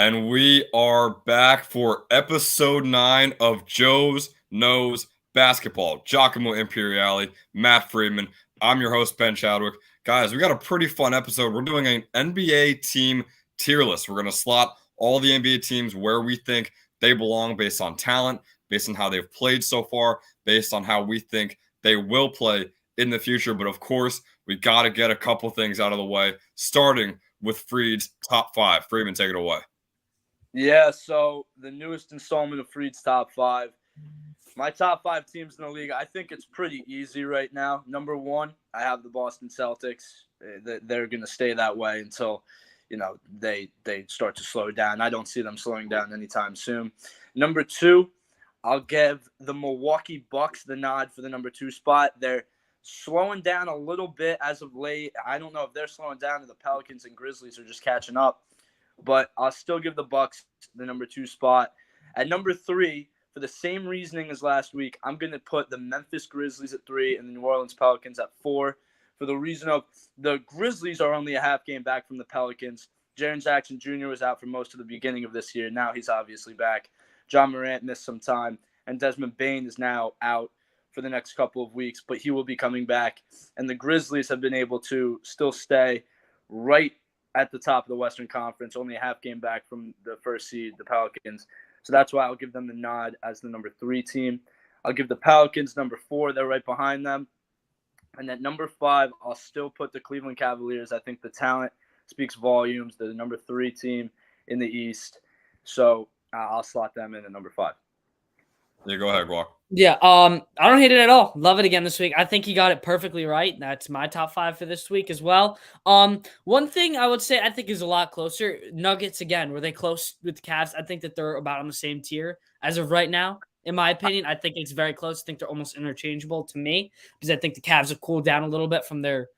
And we are back for episode 9 of Joe's Knows Basketball. Giacomo Imperiali, Matt Freedman. I'm your host, Ben Chadwick. Guys, we got a pretty fun episode. We're doing an NBA team tier list. We're going to slot all the NBA teams where we think they belong based on talent, based on how they've played so far, based on how we think they will play in the future. But of course, we got to get a couple things out of the way, starting with Freed's top 5. Freedman, take it away. Yeah, so the newest installment of Freed's Top 5. My top 5 teams in the league, I think it's pretty easy right now. Number 1, I have the Boston Celtics. They're going to stay that way until, they start to slow down. I don't see them slowing down anytime soon. Number 2, I'll give the Milwaukee Bucks the nod for the number 2 spot. They're slowing down a little bit as of late. I don't know if they're slowing down or the Pelicans and Grizzlies are just catching up. But I'll still give the Bucks the number 2 spot. At number 3, for the same reasoning as last week, I'm going to put the Memphis Grizzlies at 3 and the New Orleans Pelicans at 4. For the reason of the Grizzlies are only a half game back from the Pelicans. Jaren Jackson Jr. was out for most of the beginning of this year. Now he's obviously back. John Morant missed some time. And Desmond Bane is now out for the next couple of weeks. But he will be coming back. And the Grizzlies have been able to still stay right at the top of the Western Conference, only a half game back from the first seed, the Pelicans. So that's why I'll give them the nod as the number 3 team. I'll give the Pelicans number 4. They're right behind them. And at number 5, I'll still put the Cleveland Cavaliers. I think the talent speaks volumes. They're the number 3 team in the East. So I'll slot them in at number 5. Yeah, go ahead, Guac. Yeah, I don't hate it at all. Love it again this week. I think he got it perfectly right. That's my top 5 for this week as well. One thing I would say I think is a lot closer. Nuggets, again, were they close with the Cavs? I think that they're about on the same tier as of right now. In my opinion, I think it's very close. I think they're almost interchangeable to me because I think the Cavs have cooled down a little bit from their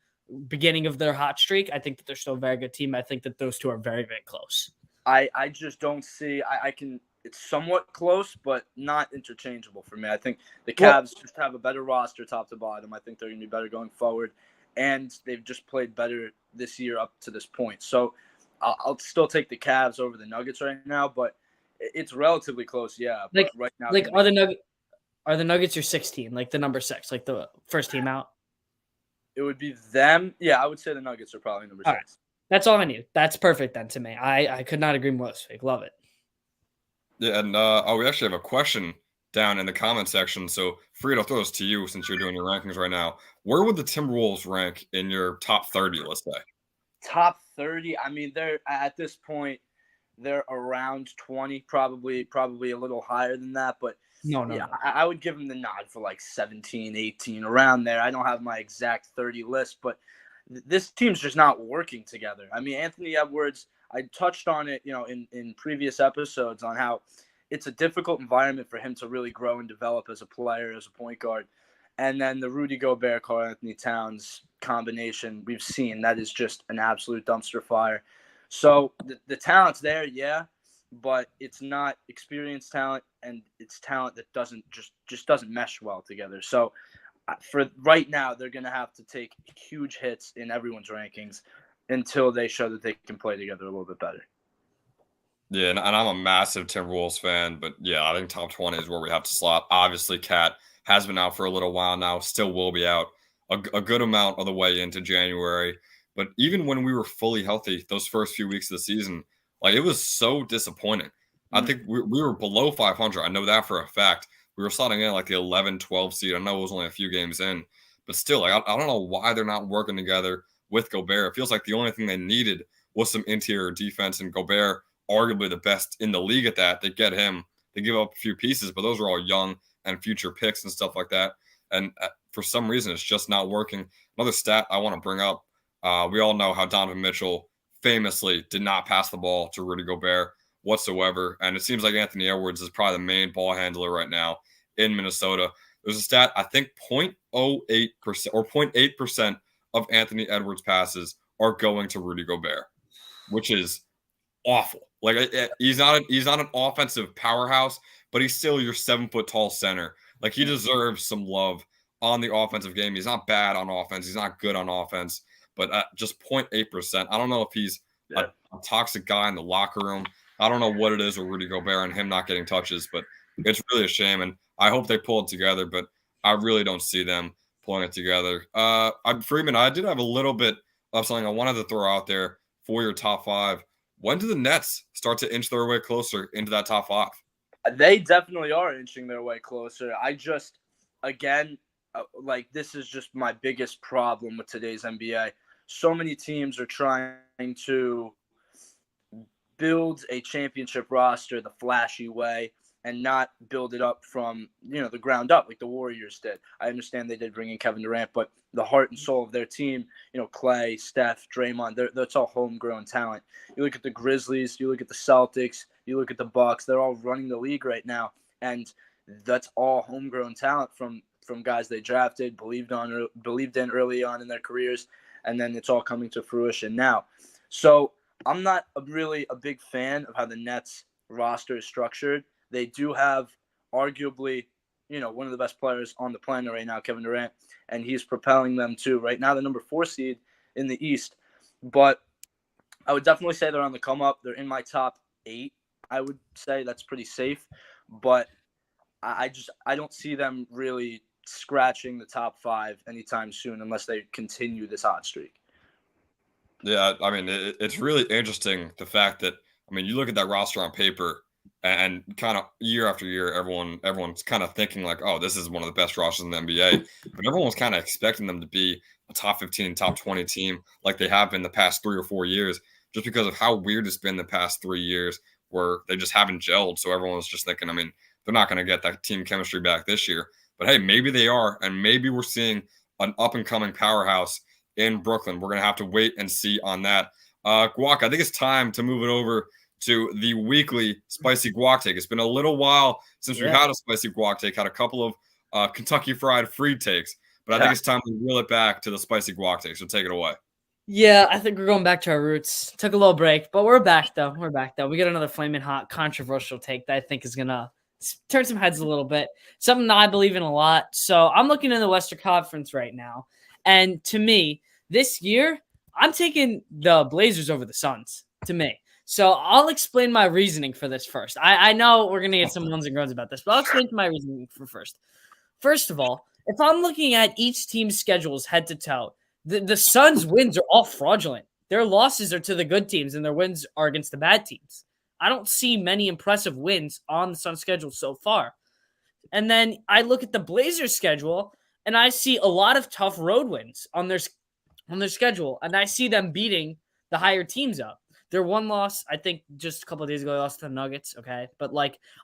beginning of their hot streak. I think that they're still a very good team. I think that those two are very, very close. I just don't see – I can – it's somewhat close, but not interchangeable for me. I think the Cavs just have a better roster top to bottom. I think they're going to be better going forward, and they've just played better this year up to this point. So I'll still take the Cavs over the Nuggets right now, but it's relatively close, yeah. Like right now, are the Nuggets your 16, like the number 6, like the first team out? It would be them. Yeah, I would say the Nuggets are probably number 6. Right. That's all I need. That's perfect then to me. I could not agree more this week. Love it. Yeah, and we actually have a question down in the comment section. So, Freed, I'll throw this to you since you're doing your rankings right now. Where would the Timberwolves rank in your top 30, let's say? Top 30? I mean, they're at this point, they're around 20, probably a little higher than that. But no. I would give them the nod for like 17, 18, around there. I don't have my exact 30 list, but this team's just not working together. I mean, Anthony Edwards, I touched on it, in previous episodes on how it's a difficult environment for him to really grow and develop as a player, as a point guard. And then the Rudy Gobert, Karl-Anthony Towns combination we've seen, that is just an absolute dumpster fire. So the talent's there, yeah, but it's not experienced talent, and it's talent that just doesn't mesh well together. So for right now, they're going to have to take huge hits in everyone's rankings until they show that they can play together a little bit better. Yeah, and I'm a massive Timberwolves fan, but yeah, I think top 20 is where we have to slot. Obviously, Cat has been out for a little while now, still will be out a good amount of the way into January. But even when we were fully healthy, those first few weeks of the season, like, it was so disappointing. I think we were below 500. I know that for a fact. We were slotting in like the 11, 12 seed. I know it was only a few games in, but still, like, I don't know why they're not working together with Gobert. It feels like the only thing they needed was some interior defense, and Gobert, arguably the best in the league at that. They get him. They give up a few pieces, but those are all young and future picks and stuff like that. And for some reason, it's just not working. Another stat I want to bring up, we all know how Donovan Mitchell famously did not pass the ball to Rudy Gobert whatsoever. And it seems like Anthony Edwards is probably the main ball handler right now in Minnesota. There's a stat, I think 0.08% or 0.8% of Anthony Edwards passes are going to Rudy Gobert, which is awful. Like, he's not an offensive powerhouse, but he's still your 7-foot tall center. Like, he deserves some love on the offensive game. He's not bad on offense. He's not good on offense, but just 0.8%. I don't know if he's a toxic guy in the locker room. I don't know what it is with Rudy Gobert and him not getting touches, but it's really a shame. And I hope they pull it together, but I really don't see them pulling it together. Freeman, I did have a little bit of something I wanted to throw out there for your top five. When do the Nets start to inch their way closer into that top five? They definitely are inching their way closer. I just, again, like this is just my biggest problem with today's NBA. So many teams are trying to build a championship roster the flashy way and not build it up from, the ground up like the Warriors did. I understand they did bring in Kevin Durant, but the heart and soul of their team, Clay, Steph, Draymond, that's all homegrown talent. You look at the Grizzlies, you look at the Celtics, you look at the Bucks, they're all running the league right now. And that's all homegrown talent from guys they drafted, believed in early on in their careers, and then it's all coming to fruition now. So I'm not really a big fan of how the Nets roster is structured. They do have arguably, one of the best players on the planet right now, Kevin Durant, and he's propelling them to right now the number 4 seed in the East. But I would definitely say they're on the come up. They're in my top 8. I would say that's pretty safe, but I don't see them really scratching the top 5 anytime soon unless they continue this hot streak. Yeah, I mean, it's really interesting the fact that, you look at that roster on paper and kind of year after year, everyone's kind of thinking like, oh, this is one of the best rosters in the NBA. But everyone's kind of expecting them to be a top 15, top 20 team like they have been the past 3 or 4 years, just because of how weird it's been the past 3 years where they just haven't gelled. So everyone's just thinking, they're not going to get that team chemistry back this year. But hey, maybe they are. And maybe we're seeing an up and coming powerhouse in Brooklyn. We're going to have to wait and see on that. Guac, I think it's time to move it over to the weekly Spicy Guac Take. It's been a little while since we've had a Spicy Guac Take. Had a couple of Kentucky Fried Free takes, but I think it's time to reel it back to the Spicy Guac Take. So take it away. Yeah, I think we're going back to our roots. Took a little break, but we're back though. We got another flaming hot, controversial take that I think is going to turn some heads a little bit. Something that I believe in a lot. So I'm looking in the Western Conference right now. And to me, this year, I'm taking the Blazers over the Suns, to me. So I'll explain my reasoning for this first. I know we're going to get some ones and groans about this, but I'll explain my reasoning for first. First of all, if I'm looking at each team's schedules head to toe, the Suns' wins are all fraudulent. Their losses are to the good teams, and their wins are against the bad teams. I don't see many impressive wins on the Suns' schedule so far. And then I look at the Blazers' schedule, and I see a lot of tough road wins on their schedule, and I see them beating the higher teams up. Their one loss, I think, just a couple of days ago, they lost to the Nuggets, okay? But,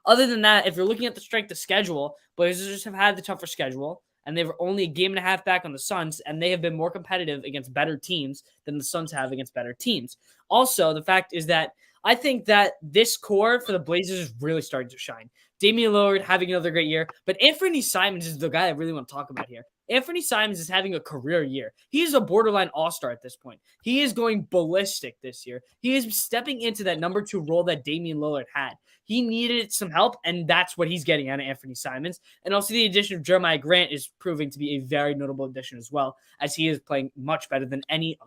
other than that, if you're looking at the strength of schedule, Blazers have had the tougher schedule, and they were only a game and a half back on the Suns, and they have been more competitive against better teams than the Suns have against better teams. Also, the fact is that I think that this core for the Blazers is really starting to shine. Damian Lillard having another great year, but Anthony Simons is the guy I really want to talk about here. Anthony Simons is having a career year. He is a borderline all-star at this point. He is going ballistic this year. He is stepping into that number 2 role that Damian Lillard had. He needed some help, and that's what he's getting out of Anthony Simons. And also the addition of Jeremiah Grant is proving to be a very notable addition as well, as he is playing much better than any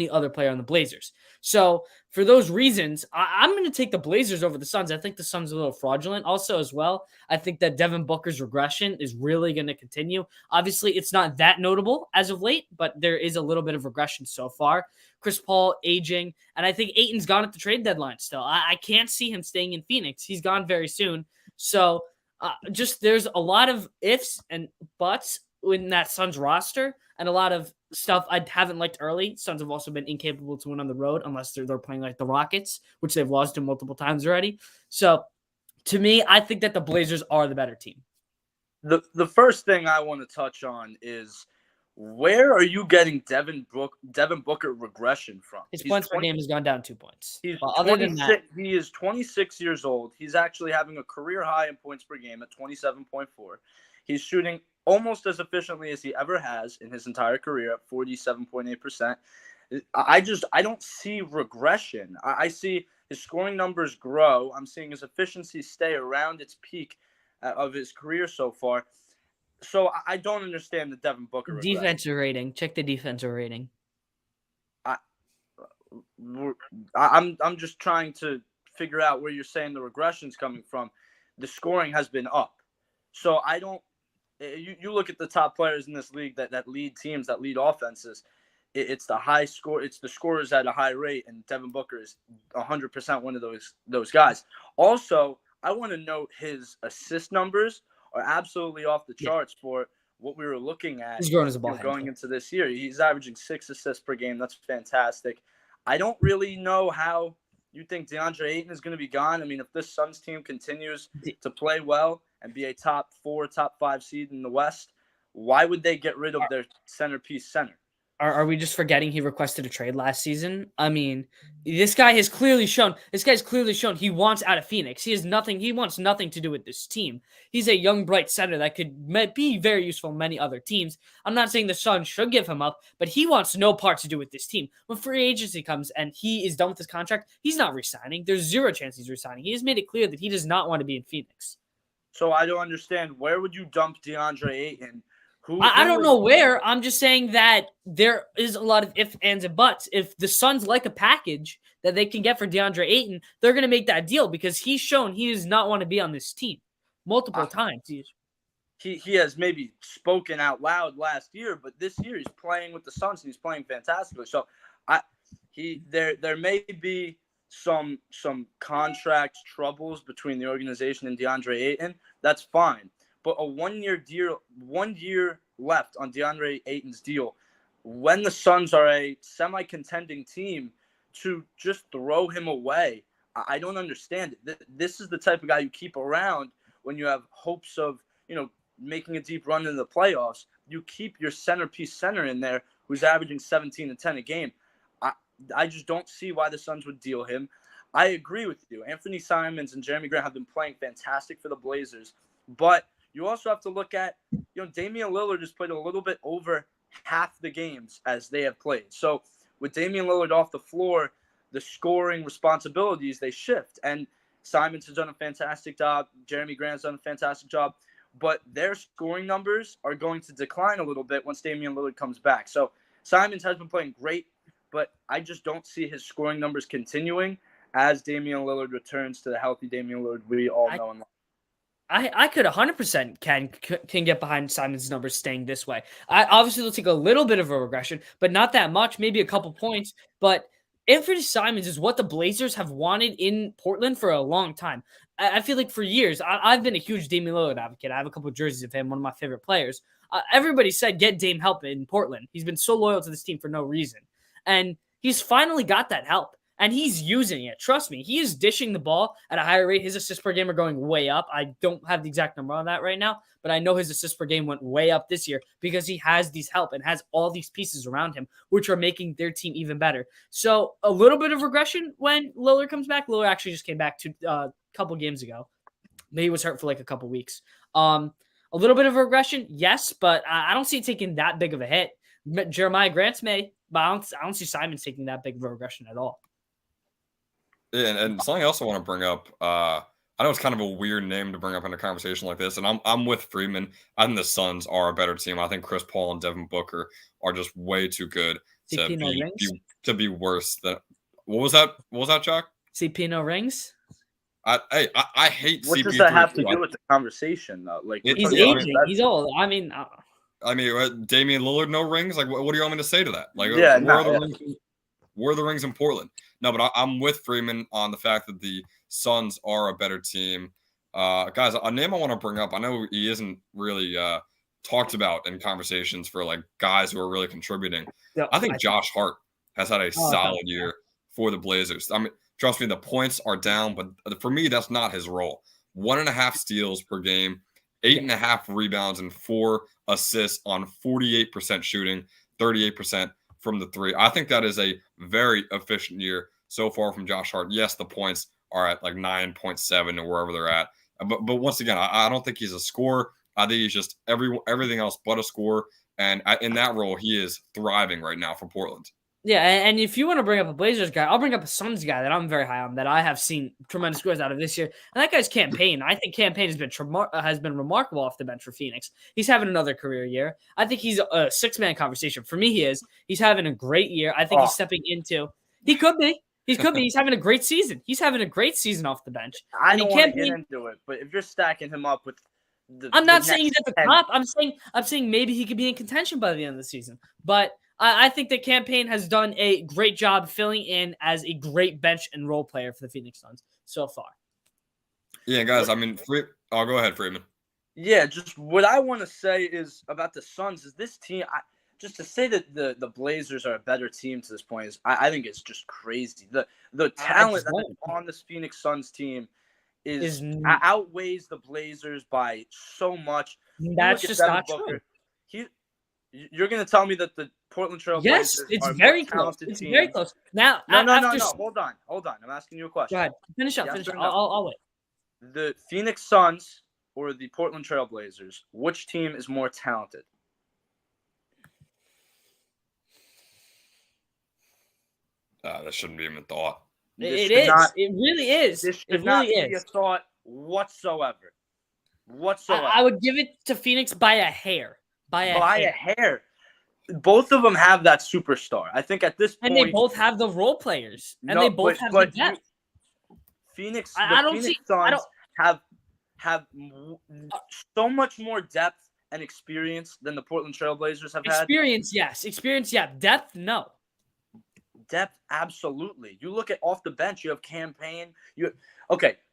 other player on the Blazers. So for those reasons, I'm going to take the Blazers over the Suns. I think the Suns are a little fraudulent also as well. I think that Devin Booker's regression is really going to continue. Obviously, it's not that notable as of late, but there is a little bit of regression so far. Chris Paul aging, and I think Ayton's gone at the trade deadline still. I can't see him staying in Phoenix. He's gone very soon. So just there's a lot of ifs and buts in that Suns roster, and a lot of stuff I haven't liked early. Suns have also been incapable to win on the road unless they're playing like the Rockets, which they've lost to multiple times already. So to me, I think that the Blazers are the better team. The first thing I want to touch on is where are you getting Devin Booker regression from? His points per game has gone down 2 points. Other than that, he is 26 years old. He's actually having a career high in points per game at 27.4. He's shooting almost as efficiently as he ever has in his entire career at 47.8%. I don't see regression. I see his scoring numbers grow. I'm seeing his efficiency stay around its peak of his career so far. So I don't understand the Devin Booker regression. Defensive rating. Check the defensive rating. I'm just trying to figure out where you're saying the regression's coming from. The scoring has been up. So I don't – you look at the top players in this league that lead teams, that lead offenses. It's the high score. It's the scorers at a high rate, and Devin Booker is 100% one of those guys. Also, I want to note his assist numbers are absolutely off the charts for what we were looking at. He's growing as a ball going into this year. He's averaging 6 assists per game. That's fantastic. I don't really know how you think DeAndre Ayton is going to be gone. I mean, if this Suns team continues to play well and be a top 4, top 5 seed in the West, why would they get rid of their centerpiece center? Are we just forgetting he requested a trade last season? I mean, this guy's clearly shown he wants out of Phoenix. He wants nothing to do with this team. He's a young, bright center that could be very useful in many other teams. I'm not saying the Suns should give him up, but he wants no part to do with this team. When free agency comes and he is done with his contract, he's not resigning. There's zero chance he's resigning. He has made it clear that he does not want to be in Phoenix. So I don't understand. Where would you dump DeAndre Ayton? I don't know where. I'm just saying that there is a lot of ifs, ands, and buts. If the Suns like a package that they can get for DeAndre Ayton, they're going to make that deal because he's shown he does not want to be on this team multiple times. He has maybe spoken out loud last year, but this year he's playing with the Suns and he's playing fantastically. So there may be some contract troubles between the organization and DeAndre Ayton. That's fine. But a 1 year deal, 1 year left on DeAndre Ayton's deal. When the Suns are a semi-contending team, to just throw him away, I don't understand it. This is the type of guy you keep around when you have hopes of, making a deep run in the playoffs. You keep your centerpiece center in there who's averaging 17 and 10 a game. I just don't see why the Suns would deal him. I agree with you. Anthony Simons and Jeremy Grant have been playing fantastic for the Blazers, but you also have to look at, Damian Lillard has played a little bit over half the games as they have played. So with Damian Lillard off the floor, the scoring responsibilities, they shift. And Simons has done a fantastic job. Jeremy Grant's done a fantastic job. But their scoring numbers are going to decline a little bit once Damian Lillard comes back. So Simons has been playing great, but I just don't see his scoring numbers continuing as Damian Lillard returns to the healthy Damian Lillard we all know and love. I could 100% can get behind Simons' numbers staying this way. Obviously, they'll take a little bit of a regression, but not that much, maybe a couple points. But Anthony Simons is what the Blazers have wanted in Portland for a long time. I feel like for years, I've been a huge Damian Lillard advocate. I have a couple of jerseys of him, one of my favorite players. Everybody said get Dame help in Portland. He's been so loyal to this team for no reason. And he's finally got that help. And he's using it. Trust me, he is dishing the ball at a higher rate. His assists per game are going way up. I don't have the exact number on that right now, but I know his assists per game went way up this year because he has these help and has all these pieces around him, which are making their team even better. So a little bit of regression when Lillard comes back. Lillard actually just came back a couple games ago. Maybe he was hurt for like a couple weeks. A little bit of regression, yes, but I don't see it taking that big of a hit. Jeremiah Grant's may, but I don't see Simons taking that big of a regression at all. Yeah, and something else I want to bring up. I know it's kind of a weird name to bring up in a conversation like this, and I'm with Freeman. I think the Suns are a better team. I think Chris Paul and Devin Booker are just way too good to be worse than. What was that? What was that, Chuck? CP no rings. I hate. What CP3 does that have to do with the conversation, though? Like he's aging. He's old. I mean, Damian Lillard no rings. Like, what do you want me to say to that? Like, where are the rings in Portland? No, but I'm with Freeman on the fact that the Suns are a better team. Guys, a name I want to bring up, I know he isn't really talked about in conversations for like guys who are really contributing. Yeah, I think Josh Hart has had a solid year for the Blazers. I mean, trust me, the points are down, but for me, that's not his role. 1.5 steals per game, 8.5 rebounds, and 4 assists on 48% shooting, 38% from the three. I think that is a very efficient year so far from Josh Hart. Yes, the points are at like 9.7 or wherever they're at. But once again, I don't think he's a scorer. I think he's just everything else but a scorer. And in that role, he is thriving right now for Portland. Yeah, and if you want to bring up a Blazers guy, I'll bring up a Suns guy that I'm very high on, that I have seen tremendous scores out of this year. And that guy's Cam Payne. I think Cam Payne has been remarkable off the bench for Phoenix. He's having another career year. I think he's a six-man conversation. For me, he is. He's having a great year. I think he's stepping into – he could be. He could be. He's having a great season. He's having a great season off the bench. I And he don't want to can't get be. into it, but if you're stacking him up with I'm not saying he's next at the 10 top. I'm saying maybe he could be in contention by the end of the season. But I think the campaign has done a great job filling in as a great bench and role player for the Phoenix Suns so far. Yeah, guys. I mean, go ahead, Freeman. Yeah, just what I want to say is about the Suns is this team. Just to say that the Blazers are a better team to this point is I think it's just crazy. The talent that's on this Phoenix Suns team is outweighs the Blazers by so much. That's just not true. You're going to tell me that the Portland Trail Yes, Blazers it's are very more close. talented It's team. very close. Now, No. Hold on. I'm asking you a question. Go ahead. Finish up. Yes Finish or up. no? I'll wait. The Phoenix Suns or the Portland Trail Blazers, which team is more talented? That shouldn't be even thought. It is. It really is. This It should not really be a is. thought whatsoever. I would give it to Phoenix by a hair. By a hair. Both of them have that superstar. I think at this point, and they both have the role players, and they both have the depth. Phoenix Suns have so much more depth and experience than the Portland Trail Blazers have had. Experience, yes. Experience, yeah. Depth, no. Depth, absolutely. You look at off the bench, you have Campaign.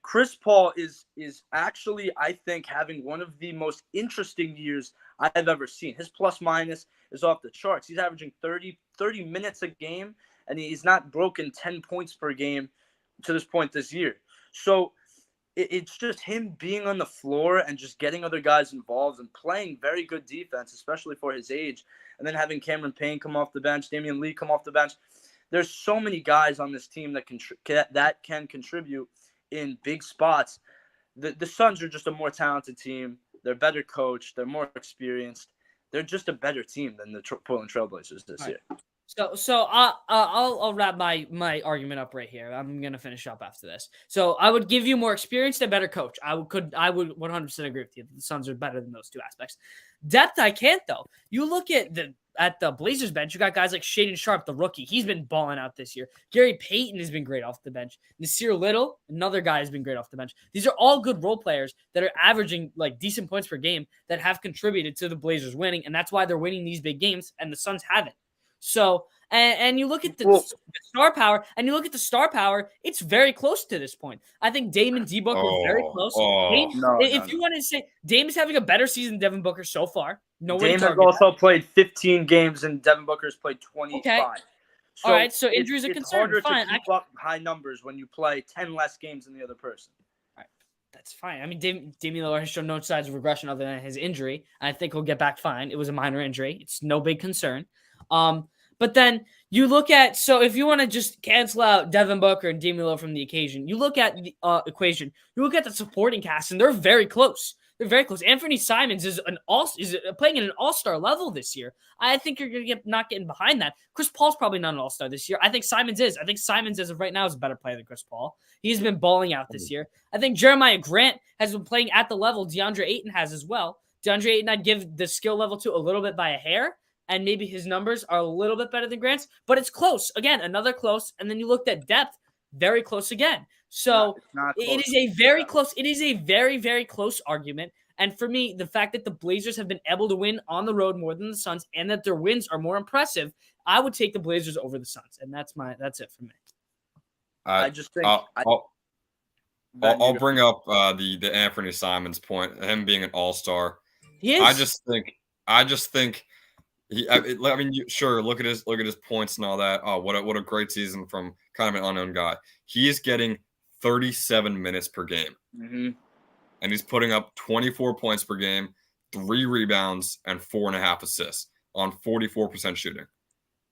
Chris Paul is actually, I think, having one of the most interesting years I've ever seen. His plus minus is off the charts. He's averaging 30 minutes a game, and he's not broken 10 points per game to this point this year. So it's just him being on the floor and just getting other guys involved and playing very good defense, especially for his age, and then having Cameron Payne come off the bench, Damian Lee come off the bench. There's so many guys on this team that can contribute in big spots. The Suns are just a more talented team. They're better coached. They're more experienced. They're just a better team than the Portland Trail Blazers this year. So I'll wrap my argument up right here. I'm gonna finish up after this. So I would give you more experience and better coach. I would 100% agree with you. The Suns are better than those two aspects. Depth, I can't though. You look at the Blazers bench, you got guys like Shaedon Sharpe, the rookie. He's been balling out this year. Gary Payton has been great off the bench. Nasir Little, another guy, has been great off the bench. These are all good role players that are averaging like decent points per game that have contributed to the Blazers winning, and that's why they're winning these big games, and the Suns haven't. So, and you look at the star power, it's very close to this point. I think Dame and D Book are very close. If you want to say Dame is having a better season than Devin Booker so far, Dame has also played 15 games and Devin Booker's played 25. Okay. So all right, so injuries are it's concerned. Harder Fine. to keep up high numbers when you play 10 less games than the other person. All right. That's fine. I mean, Damian Lillard has shown no signs of regression other than his injury. I think he'll get back fine. It was a minor injury. It's no big concern. But then you look at, so if you want to just cancel out Devin Booker and Damian Lillard from the equation, you look at the equation. You look at the supporting cast, and they're very close. They're very close. Anthony Simons is playing at an all-star level this year. I think you're going to not getting behind that. Chris Paul's probably not an all-star this year. I think Simons is. I think Simons, as of right now, is a better player than Chris Paul. He's been balling out this year. I think Jeremiah Grant has been playing at the level DeAndre Ayton has as well. DeAndre Ayton, I'd give the skill level to a little bit by a hair, and maybe his numbers are a little bit better than Grant's, but it's close. Again, another close. And then you looked at depth, very close again. So it is a very close. It is a very, very close argument. And for me, the fact that the Blazers have been able to win on the road more than the Suns and that their wins are more impressive, I would take the Blazers over the Suns. And that's it for me. I just think I'll bring up the Anthony Simons point, him being an all-star. He is. I just think sure, look at his points and all that. Oh, what a great season from kind of an unknown guy. He is getting 37 minutes per game. Mm-hmm. And he's putting up 24 points per game, 3 rebounds, and 4.5 assists on 44% shooting,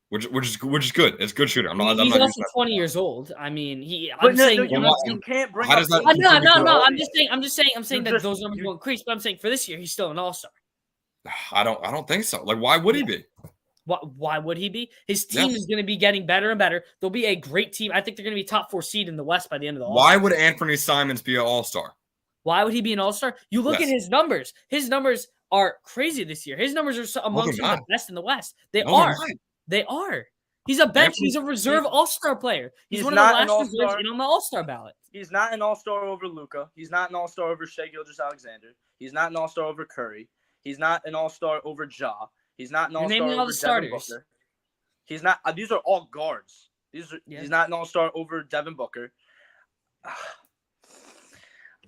which is good. It's good shooting. He's also 20 years old. I mean, you can't bring. I'm saying that those numbers will increase, but I'm saying for this year, he's still an all-star. I don't think so. Like, why would he be? Why would he be? His team is going to be getting better and better. They'll be a great team. I think they're going to be top 4 seed in the West by the end of the Why would Anthony Simons be an all-star? Why would he be an all-star? You look at his numbers. His numbers are crazy this year. His numbers are amongst the best in the West. They are. He's a bench. Anthony- He's a reserve All-Star player. He's one of not the an last reserves All-Star. in on the All-Star ballot. He's not an All-Star over Luka. He's not an All-Star over Shai Gilgeous-Alexander. He's not an All-Star over Curry. He's not an All-Star over Ja. He's not an You're All-Star naming all over the Devin starters. Booker. He's not. These are all guards. Yeah. He's not an All-Star over Devin Booker.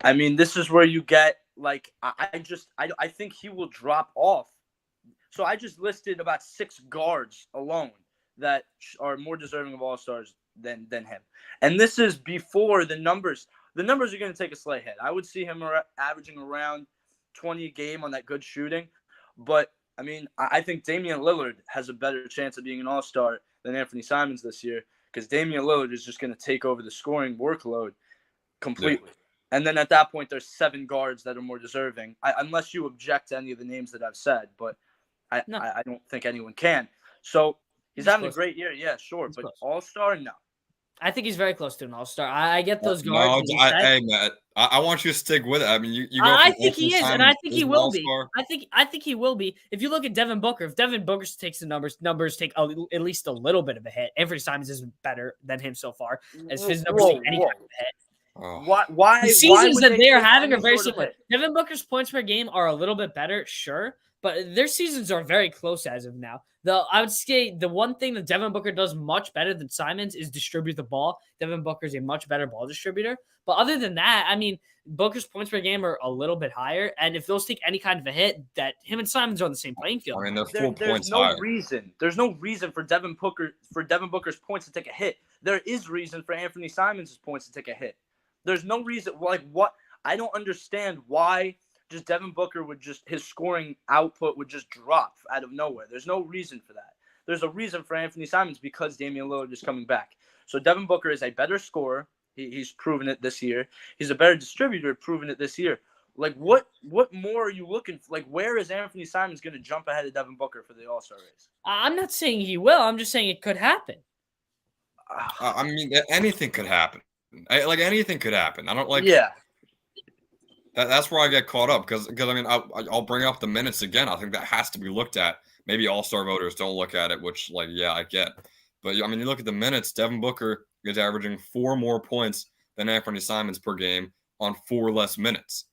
I mean, this is where you get like I think he will drop off. So I just listed about 6 guards alone that are more deserving of All-Stars than him. And this is before the numbers. The numbers are going to take a slight hit. I would see him averaging around 20 a game on that good shooting. But, I mean, I think Damian Lillard has a better chance of being an All-Star than Anthony Simons this year because Damian Lillard is just going to take over the scoring workload completely. Yeah. And then at that point, there's 7 guards that are more deserving, unless you object to any of the names that I've said. But I don't think anyone can. So he's having a great year. Yeah, sure. But All-Star, no. I think he's very close to an All-Star. I get those guards. No, hey, Matt, I want you to stick with it. I mean, you go I think he is, and I think he will be. I think he will be. If you look at Devin Booker, if Devin Booker takes the numbers take at least a little bit of a hit. Anthony Simons is better than him so far. As his numbers take any kind of a hit. Oh. Why? The seasons that they are having are very similar. Devin Booker's points per game are a little bit better, sure, but their seasons are very close as of now. I would say the one thing that Devin Booker does much better than Simons is distribute the ball. Devin Booker is a much better ball distributor. But other than that, I mean, Booker's points per game are a little bit higher, and if those take any kind of a hit, that him and Simons are on the same playing field. I mean, they're 4 points higher. There's no reason for Devin Booker's points to take a hit. There is reason for Anthony Simons' points to take a hit. There's no reason. Like what? I don't understand why. Just Devin Booker his scoring output would just drop out of nowhere. There's no reason for that. There's a reason for Anthony Simons because Damian Lillard is coming back. So Devin Booker is a better scorer. He's proven it this year. He's a better distributor, proven it this year. Like what more are you looking for? Like where is Anthony Simons going to jump ahead of Devin Booker for the All-Star race? I'm not saying he will. I'm just saying it could happen. I mean, anything could happen. Like anything could happen. I don't like. Yeah. That's where I get caught up because I mean I'll bring up the minutes again. I think that has to be looked at. Maybe All-Star voters don't look at it, which I get. But I mean you look at the minutes. Devin Booker is averaging 4 more points than Anthony Simons per game on 4 less minutes.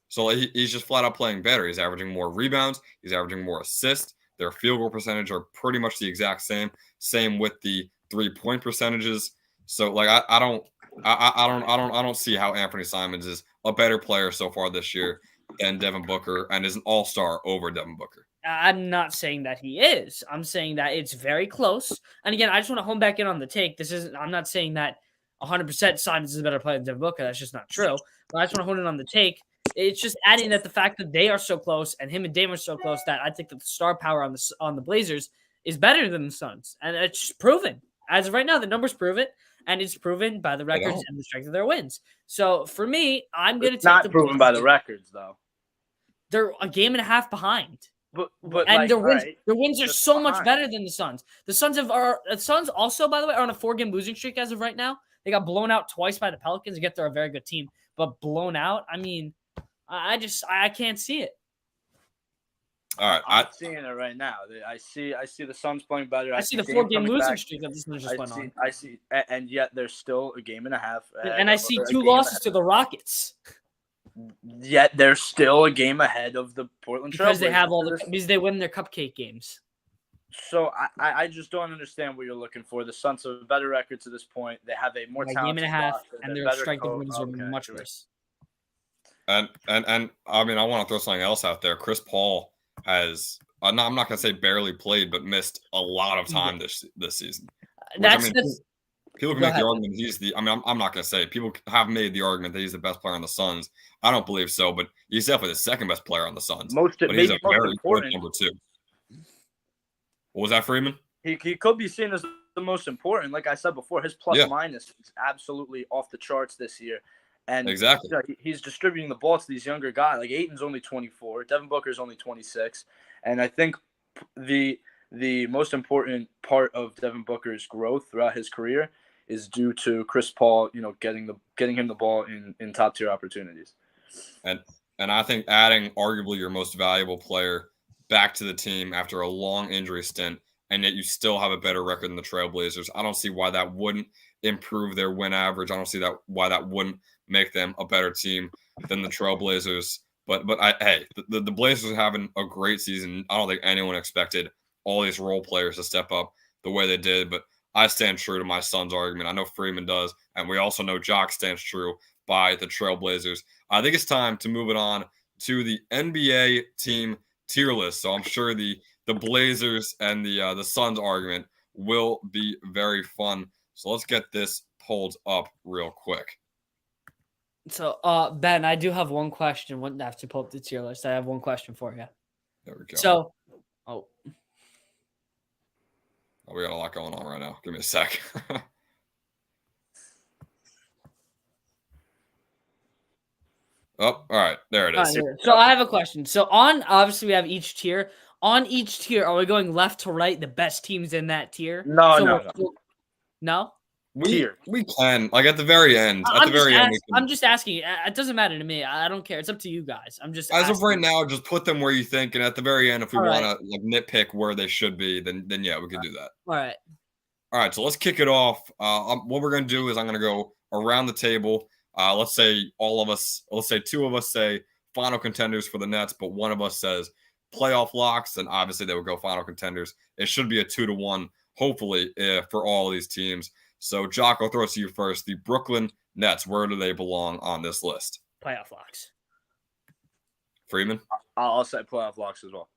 So he's just flat out playing better. He's averaging more rebounds. He's averaging more assists. Their field goal percentage are pretty much the exact same. Same with the 3-point percentages. So like I don't see how Anthony Simons is a better player so far this year than Devin Booker and is an All-Star over Devin Booker. I'm not saying that he is. I'm saying that it's very close. And again, I just want to hone back in on the take. I'm not saying that 100% Simons is a better player than Devin Booker. That's just not true. But I just want to hone in on the take. It's just adding that the fact that they are so close and him and Dame are so close that I think that the star power on the Blazers is better than the Suns. And it's just proven. As of right now, the numbers prove it. And it's proven by the records and the strength of their wins. So for me, I'm going to take not proven by the records, though. They're a game and a half behind. But and their wins are so much better than the Suns. The Suns also, by the way, are on a 4-game losing streak as of right now. They got blown out twice by the Pelicans. Yet they're a very good team, but blown out. I mean, I can't see it. All right, I'm seeing it right now. I see the Suns playing better. I see the 4-game losing streak that this one just went on. I see, and yet there's still a game and a half. And I see 2 losses to the Rockets. Yet they're still a game ahead of the Portland Trail Blazers because they win their cupcake games. So I just don't understand what you're looking for. The Suns have a better record to this point. They have a more talented game and a half, roster, and their strength of wins are much worse. And I mean I want to throw something else out there. Chris Paul has I'm not going to say barely played, but missed a lot of time this season. People can make the argument he's the. I mean, I'm not going to say people have made the argument that he's the best player on the Suns. I don't believe so, but he's definitely the second best player on the Suns. But he's a very good number 2. What was that, Freeman? He could be seen as the most important. Like I said before, his plus minus is absolutely off the charts this year. And exactly, he's distributing the ball to these younger guys. Like Ayton's only 24, Devin Booker's only 26, and I think the most important part of Devin Booker's growth throughout his career is due to Chris Paul, getting him the ball in top tier opportunities. And I think adding arguably your most valuable player back to the team after a long injury stint and yet you still have a better record than the Trailblazers. I don't see why that wouldn't improve their win average. I don't see why that wouldn't make them a better team than the Trailblazers. But hey, the Blazers are having a great season. I don't think anyone expected all these role players to step up the way they did. But I stand true to my son's argument. I know Freeman does, and we also know Jock stands true by the Trailblazers. I think it's time to move it on to the NBA team tier list. So I'm sure the Blazers and the Suns argument will be very fun. So let's get this pulled up real quick. So, Ben, I do have one question. Wouldn't have to pull up the tier list. I have one question for you. There we go. So, we got a lot going on right now. Give me a sec. Oh, all right. There it is. So I have a question. So obviously we have each tier. On each tier, are we going left to right, the best teams in that tier? No. We can, like, at the very end. I'm just asking. It doesn't matter to me. I don't care. It's up to you guys. I'm just as of right now, just put them where you think, and at the very end, if we want to like nitpick where they should be, then yeah, we can do that. All right. So let's kick it off. What we're gonna do is I'm gonna go around the table. Let's say two of us say final contenders for the Nets, but one of us says playoff locks, and obviously they would go final contenders. It should be a 2-1, hopefully, for all of these teams. So, Jock, I'll throw it to you first. The Brooklyn Nets, where do they belong on this list? Playoff locks. Freeman? I'll say playoff locks as well.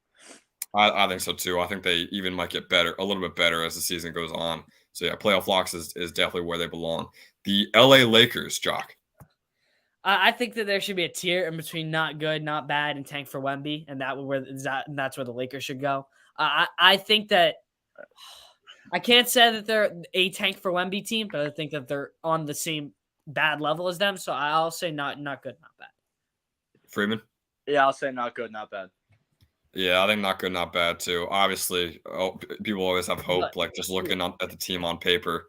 I think so, too. I think they even might get better, a little bit better as the season goes on. So, yeah, playoff locks is definitely where they belong. The LA Lakers, Jock. I think that there should be a tier in between not good, not bad, and tank for Wemby, and that's where the Lakers should go. I think that I can't say that they're a tank for Wemby team, but I think that they're on the same bad level as them. So I'll say not good, not bad. Freeman? Yeah, I'll say not good, not bad. Yeah, I think not good, not bad too. Obviously, people always have hope, like just looking at the team on paper.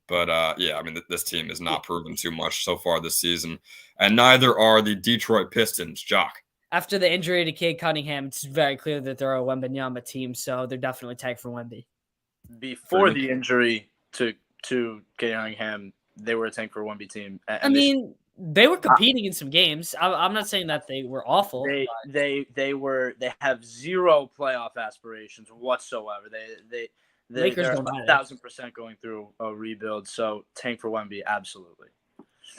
But yeah, I mean, this team has not proven too much so far this season, and neither are the Detroit Pistons. Jock. After the injury to Cade Cunningham, it's very clear that they're a Wembanyama team, so they're definitely tagged for Wemby. Before the injury to Cade Cunningham, they were a tank for Wemby team. I mean, they were competing in some games. I'm not saying that they were awful. They have zero playoff aspirations whatsoever. They're 1,000% going through a rebuild. So tank for Wemby, absolutely.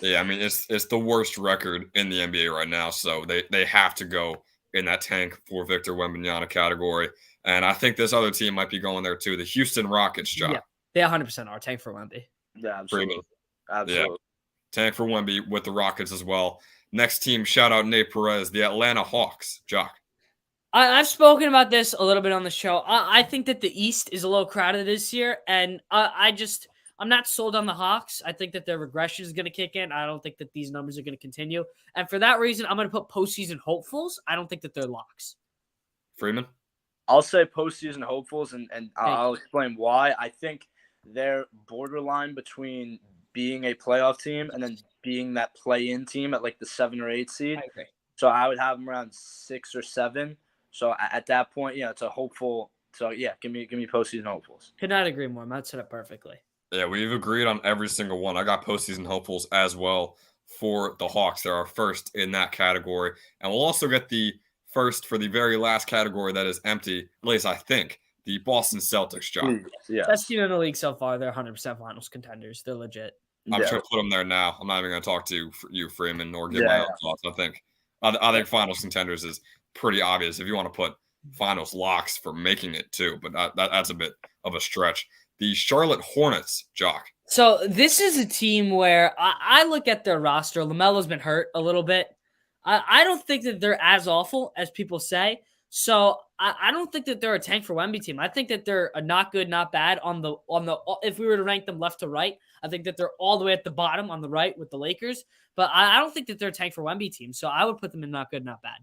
Yeah, I mean it's the worst record in the NBA right now, so they have to go in that tank for Victor Wembanyama category. And I think this other team might be going there too. The Houston Rockets, John. Yeah, they 100% are tank for Wemby. Yeah, absolutely. Absolutely. Yeah. Tank for Wemby with the Rockets as well. Next team, shout out Nate Perez, the Atlanta Hawks, Jock. I've spoken about this a little bit on the show. I think that the East is a little crowded this year, and I'm not sold on the Hawks. I think that their regression is going to kick in. I don't think that these numbers are going to continue. And for that reason, I'm going to put postseason hopefuls. I don't think that they're locks. Freeman? I'll say postseason hopefuls, and I'll explain why. I think they're borderline between being a playoff team and then being that play-in team at like the 7 or 8 seed. I agree. So I would have them around 6 or 7. So at that point, yeah, it's a hopeful. So yeah, give me postseason hopefuls. Could not agree more. Matt said it perfectly. Yeah, we've agreed on every single one. I got postseason hopefuls as well for the Hawks. They're our first in that category. And we'll also get the first for the very last category that is empty, at least I think, the Boston Celtics, John. Yeah. Best team in the league so far. They're 100% finals contenders. They're legit. I'm trying to put them there now. I'm not even going to talk to you, Freeman, or give my own thoughts. I think finals contenders is pretty obvious if you want to put finals locks for making it too, but that's a bit of a stretch. The Charlotte Hornets, Jock. So this is a team where I look at their roster. LaMelo's been hurt a little bit. I don't think that they're as awful as people say. So I don't think that they're a tank for Wemby team. I think that they're a not good, not bad on the if we were to rank them left to right, I think that they're all the way at the bottom on the right with the Lakers. But I don't think that they're a tank for Wemby team. So I would put them in not good, not bad.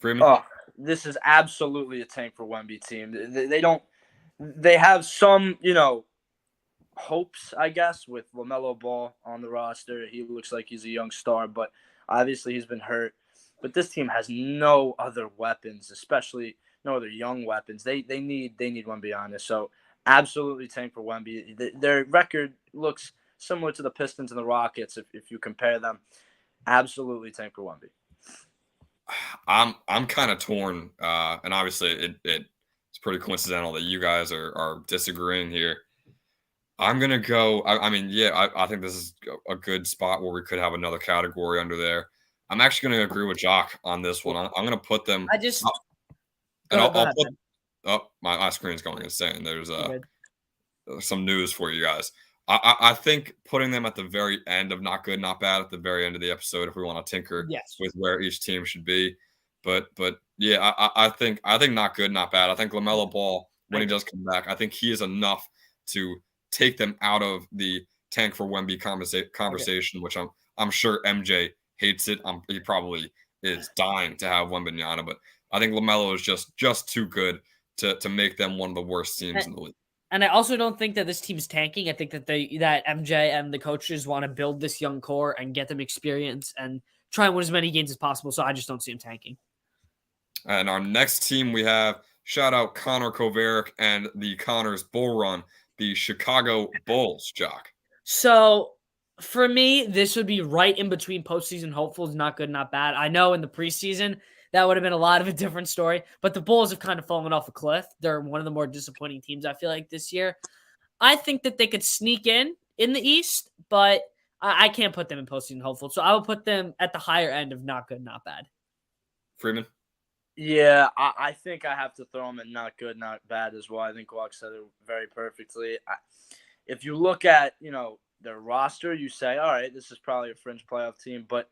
Freeman? Oh, this is absolutely a tank for Wemby team. They have some, hopes, I guess, with LaMelo Ball on the roster. He looks like he's a young star, but obviously he's been hurt. But this team has no other weapons, especially no other young weapons. They need Wembanyama. So absolutely tank for Wemby. Their record looks similar to the Pistons and the Rockets if you compare them. Absolutely tank for Wemby. I'm kind of torn, and obviously it's pretty coincidental that you guys are disagreeing here. I'm gonna go. I mean, yeah, I think this is a good spot where we could have another category under there. I'm actually gonna agree with Jock on this one. I'm gonna put them, I just and go I'll ahead, put. man. Oh, my screen's going insane. There's You're good. some news for you guys. I think putting them at the very end of not good, not bad, at the very end of the episode, if we want to tinker Yes. with where each team should be. But yeah, I think not good, not bad. I think LaMelo Ball, when he does come back, I think he is enough to take them out of the tank for Wemby conversation, which I'm sure MJ hates it. He probably is dying to have Wembanyama, but I think LaMelo is just too good to make them one of the worst teams in the league. And I also don't think that this team's tanking. I think that that MJ and the coaches want to build this young core and get them experience and try and win as many games as possible. So I just don't see them tanking. And our next team we have, shout out Connor Koverick and the Connors Bull Run, the Chicago Bulls, Jock. So for me, this would be right in between postseason hopefuls, not good, not bad. I know in the preseason, that would have been a lot of a different story, but the Bulls have kind of fallen off a cliff. They're one of the more disappointing teams, I feel like, this year. I think that they could sneak in the East, but I can't put them in postseason hopeful. So I would put them at the higher end of not good, not bad. Freeman? Yeah, I think I have to throw them at not good, not bad as well. I think Walk said it very perfectly. If you look at, their roster, you say, all right, this is probably a fringe playoff team, but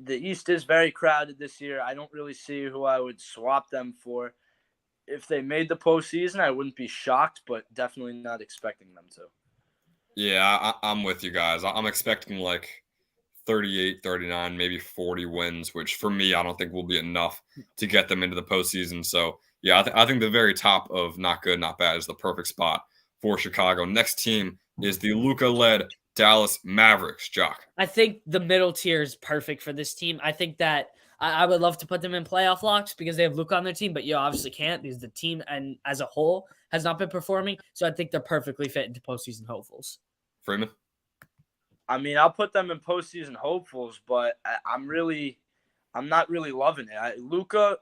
the East is very crowded this year. I don't really see who I would swap them for. If they made the postseason, I wouldn't be shocked, but definitely not expecting them to. Yeah, I'm with you guys. I'm expecting like 38, 39, maybe 40 wins, which for me, I don't think will be enough to get them into the postseason. So, yeah, I think the very top of not good, not bad is the perfect spot for Chicago. Next team is the Luka-led Dallas Mavericks, Jock. I think the middle tier is perfect for this team. I think that I would love to put them in playoff locks because they have Luka on their team, but you obviously can't because the team and as a whole has not been performing. So I think they're perfectly fit into postseason hopefuls. Freeman? I mean, I'll put them in postseason hopefuls, but I'm not really loving it. Luka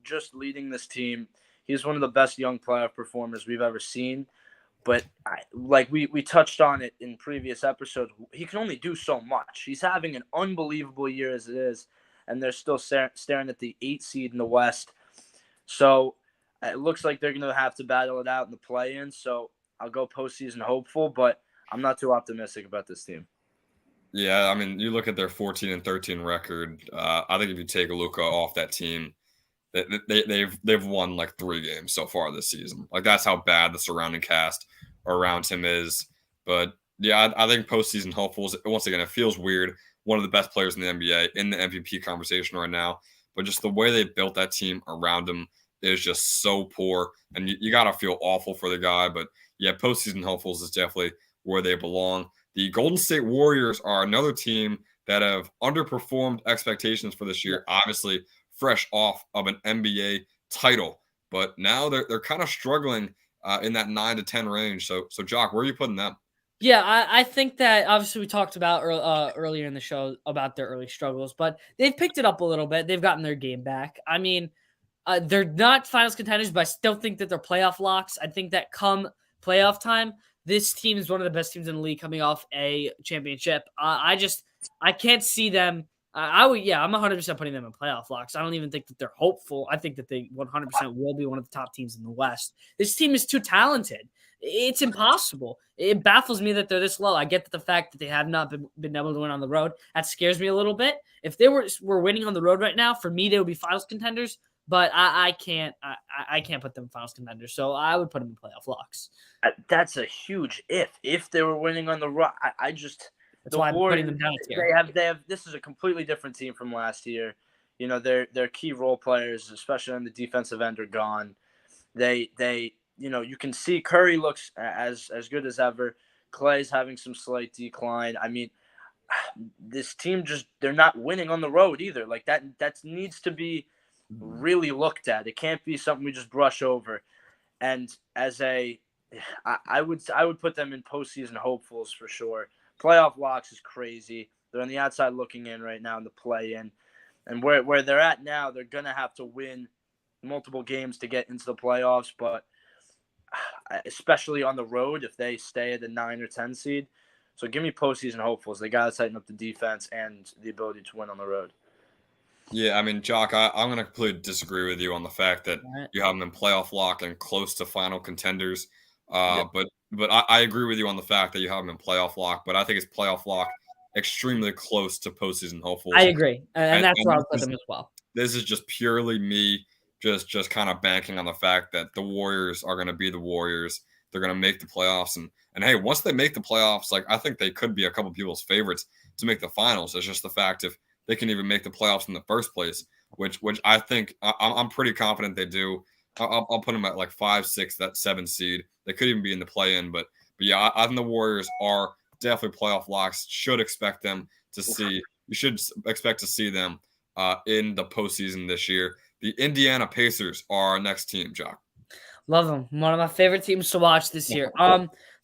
just leading this team. He's one of the best young playoff performers we've ever seen. But we touched on it in previous episodes, he can only do so much. He's having an unbelievable year as it is, and they're still staring at the 8 seed in the West. So it looks like they're going to have to battle it out in the play-in. So I'll go postseason hopeful, but I'm not too optimistic about this team. Yeah, I mean, you look at their 14-13 record. I think if you take Luka off that team, they've won like 3 games so far this season. Like that's how bad the surrounding cast around him is. But yeah, I think postseason hopefuls. Once again, it feels weird. One of the best players in the NBA in the MVP conversation right now. But just the way they built that team around him is just so poor, and you gotta feel awful for the guy. But yeah, postseason hopefuls is definitely where they belong. The Golden State Warriors are another team that have underperformed expectations for this year. Obviously, fresh off of an NBA title, but now they're kind of struggling in that 9 to 10 range. So Jock, where are you putting them? Yeah, I think that obviously we talked about earlier in the show about their early struggles, but they've picked it up a little bit. They've gotten their game back. I mean, they're not finals contenders, but I still think that they're playoff locks. I think that come playoff time, this team is one of the best teams in the league coming off a championship. I can't see them. I'm 100% putting them in playoff locks. I don't even think that they're hopeful. I think that they 100% will be one of the top teams in the West. This team is too talented. It's impossible. It baffles me that they're this low. I get that the fact that they have not been able to win on the road, that scares me a little bit. If they were winning on the road right now, for me, they would be finals contenders. But I can't put them in finals contenders. So I would put them in playoff locks. That's a huge if. If they were winning on the road, That's why I'm putting them down here. They have. This is a completely different team from last year. Their key role players, especially on the defensive end, are gone. They you can see Curry looks as good as ever. Clay's having some slight decline. I mean, this team they're not winning on the road either. Like that needs to be really looked at. It can't be something we just brush over. And I would put them in postseason hopefuls for sure. Playoff locks is crazy. They're on the outside looking in right now in the play-in. And where they're at now, they're going to have to win multiple games to get into the playoffs, but especially on the road if they stay at the 9 or 10 seed. So give me postseason hopefuls. They got to tighten up the defense and the ability to win on the road. Yeah, I mean, Jock, I'm going to completely disagree with you on the fact that you have them in playoff lock and close to final contenders. But I agree with you on the fact that you have them in playoff lock, but I think it's playoff lock extremely close to postseason hopefuls. I agree, and that's where I'll put them as well. This is just purely me just kind of banking on the fact that the Warriors are going to be the Warriors. They're going to make the playoffs. And hey, once they make the playoffs, like I think they could be a couple people's favorites to make the finals. It's just the fact if they can even make the playoffs in the first place, which I think I'm pretty confident they do. I'll put them at like 5, 6, that 7 seed. They could even be in the play-in, but yeah, I think the Warriors are definitely playoff locks. You should expect to see them in the postseason this year. The Indiana Pacers are our next team, Jock. Love them. One of my favorite teams to watch this year.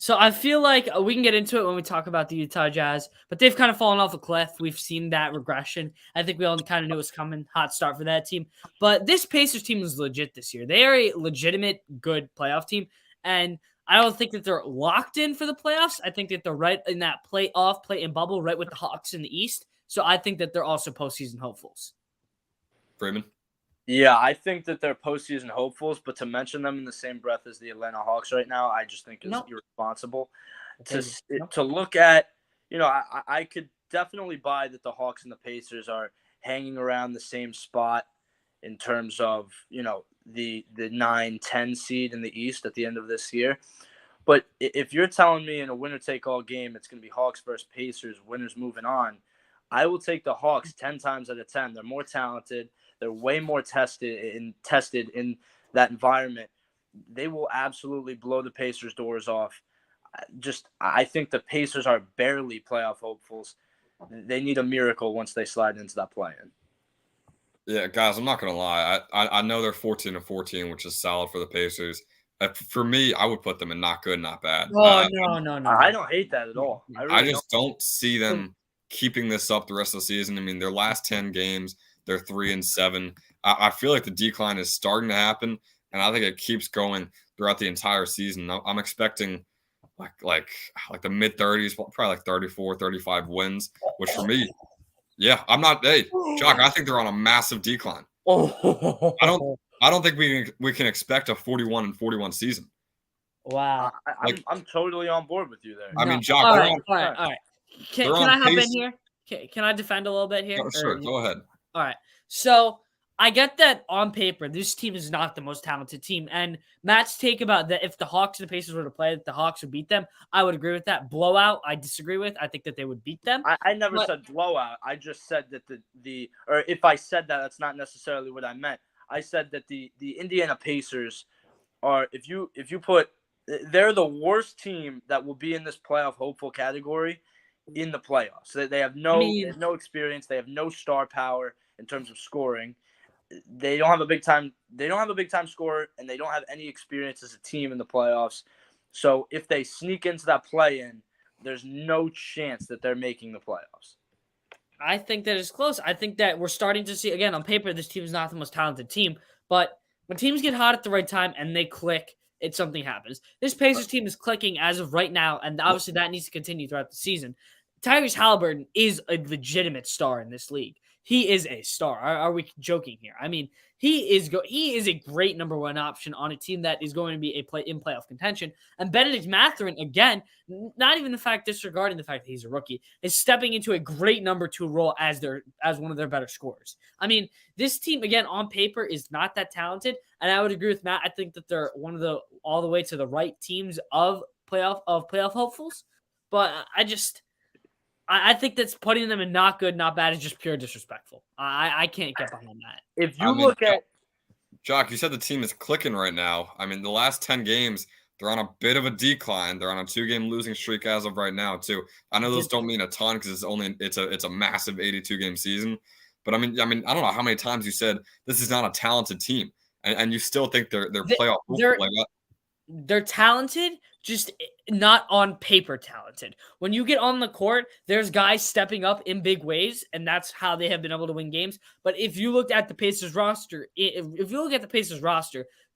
So I feel like we can get into it when we talk about the Utah Jazz, but they've kind of fallen off a cliff. We've seen that regression. I think we all kind of knew it was coming. Hot start for that team. But this Pacers team is legit this year. They are a legitimate good playoff team, and I don't think that they're locked in for the playoffs. I think that they're right in that play-in bubble, right with the Hawks in the East. So I think that they're also postseason hopefuls. Freeman? Yeah, I think that they're postseason hopefuls, but to mention them in the same breath as the Atlanta Hawks right now, I just think is irresponsible. To look at, I could definitely buy that the Hawks and the Pacers are hanging around the same spot in terms of, the 9-10 seed in the East at the end of this year. But if you're telling me in a winner-take-all game it's going to be Hawks versus Pacers, winners moving on, I will take the Hawks 10 times out of 10. They're more talented. They're way more tested in that environment. They will absolutely blow the Pacers' doors off. I think the Pacers are barely playoff hopefuls. They need a miracle once they slide into that play-in. Yeah, guys, I'm not gonna lie. I know they're 14-14, which is solid for the Pacers. For me, I would put them in not good, not bad. Oh no! I don't hate that at all. I just don't see them keeping this up the rest of the season. I mean, their last 10 games, they're 3-7. I feel like the decline is starting to happen, and I think it keeps going throughout the entire season. I'm expecting like the mid 30s, probably like 34, 35 wins, which for me, yeah, I'm not. Hey, Jock, I think they're on a massive decline. I don't think we can expect a 41-41 season. Wow, I'm totally on board with you there. I mean, Jock, all right. Can I hop in here? Can I defend a little bit here? Sure, go ahead. All right. So I get that on paper, this team is not the most talented team. And Matt's take about that if the Hawks and the Pacers were to play, the Hawks would beat them. I would agree with that. Blowout, I disagree with. I think that they would beat them. I never said blowout. I just said that or if I said that, that's not necessarily what I meant. I said that the Indiana Pacers are, if you put, they're the worst team that will be in this playoff hopeful category in the playoffs. They have no experience. They have no star power in terms of scoring. They don't have a big time scorer, and they don't have any experience as a team in the playoffs. So if they sneak into that play-in, there's no chance that they're making the playoffs. I think that it's close. I think that we're starting to see, again, on paper, this team is not the most talented team, but when teams get hot at the right time and they click, something happens. This Pacers team is clicking as of right now, and obviously that needs to continue throughout the season. Tyrese Halliburton is a legitimate star in this league. He is a star. Are we joking here? I mean, he is a great number one option on a team that is going to be in playoff contention. And Benedict Mathurin, again, not even disregarding the fact that he's a rookie, is stepping into a great number two role as one of their better scorers. I mean, this team, again, on paper is not that talented, and I would agree with Matt. I think that they're one of the all the way to the right teams of playoff hopefuls, but I think that's putting them in not good, not bad is just pure disrespectful. I can't get behind that. If you look at Jock, you said the team is clicking right now. I mean, the last 10 games, they're on a bit of a decline. They're on a 2-game losing streak as of right now, too. I know those don't mean a ton because it's a massive 82-game season. But I mean, I don't know how many times you said this is not a talented team, and you still think they're playoff hopeful. Like that. They're talented, just not on paper talented. When you get on the court, there's guys stepping up in big ways, and that's how they have been able to win games. But if you looked at the Pacers roster,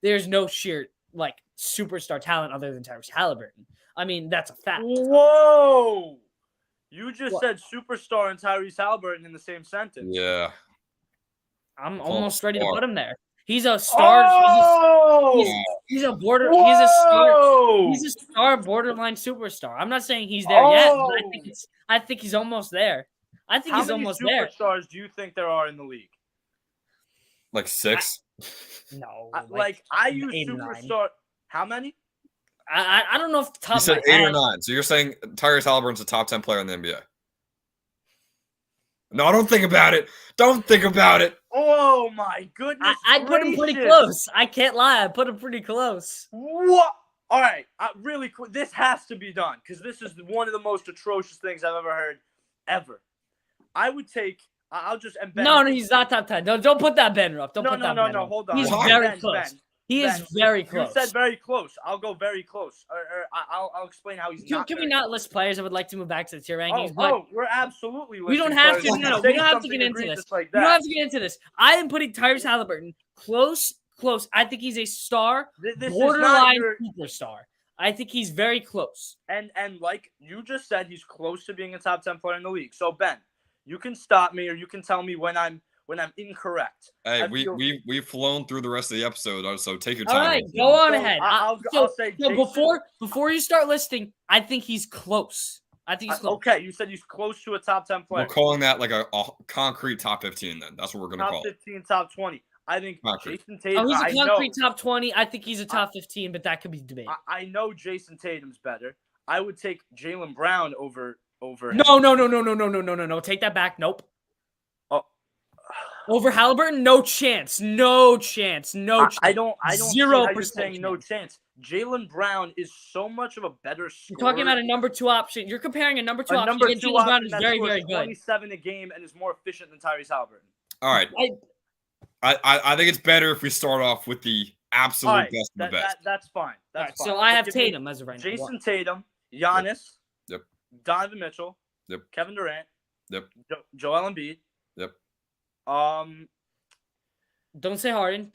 there's no sheer like superstar talent other than Tyrese Halliburton. I mean, that's a fact. Whoa! You just said superstar and Tyrese Halliburton in the same sentence. Yeah. I'm almost ready to put him there. He's a star. He's a border. Whoa! He's a star, borderline superstar. I'm not saying he's there yet, but I think he's almost there. I think he's almost there. How many superstars do you think there are in the league? Like 6? No. I use superstar. How many? I don't know if the top. You said 8 or 9. So you're saying Tyrese Halliburton's a top 10 player in the NBA? No, don't think about it. Don't think about it. Oh my goodness! I put him pretty close. I can't lie. I put him pretty close. What? All right, really quick. This has to be done because this is one of the most atrocious things I've ever heard, ever. I would take. I'll just embed. No, he's not top 10. Don't put that banner up. Don't put that banner up. Hold on. He's very close. He is very close. You said very close. I'll go very close. I'll explain how he's not. Can we not list players? I would like to move back to the tier rankings. We're absolutely. We don't have to. No, we don't have to get into this. We don't have to get into this. I am putting Tyrese Halliburton close. I think he's a star, borderline superstar. I think he's very close. And like you just said, he's close to being a top 10 player in the league. So Ben, you can stop me or you can tell me when I'm incorrect. Hey, we've flown through the rest of the episode, so take your time. All right, go on ahead. I'll say before you start listing, I think he's close. I think he's close. Okay, you said he's close to a top 10 player. We're calling that like a concrete top 15 then. That's what we're going to call it. Top 15, top 20. I think Jason Tatum. He's a concrete top 20. I think he's a top 15, but that could be debated. I know Jason Tatum's better. I would take Jaylen Brown over No. Take that back. Nope. Over Halliburton, no chance. I don't 0% see how you're saying no chance. Jaylen Brown is so much of a better scorer. You're talking about a number 2 option. You're comparing a number 2 option. Jaylen Brown is very, very good. 27 a game and is more efficient than Tyrese Halliburton. All right. I think it's better if we start off with the absolute best of the best. That's fine. That's fine. So I have Tatum as of right now. Jason Tatum, Giannis, Yep. Donovan Mitchell, Yep. Kevin Durant, Yep. Joel Embiid. Yep. Don't say Harden.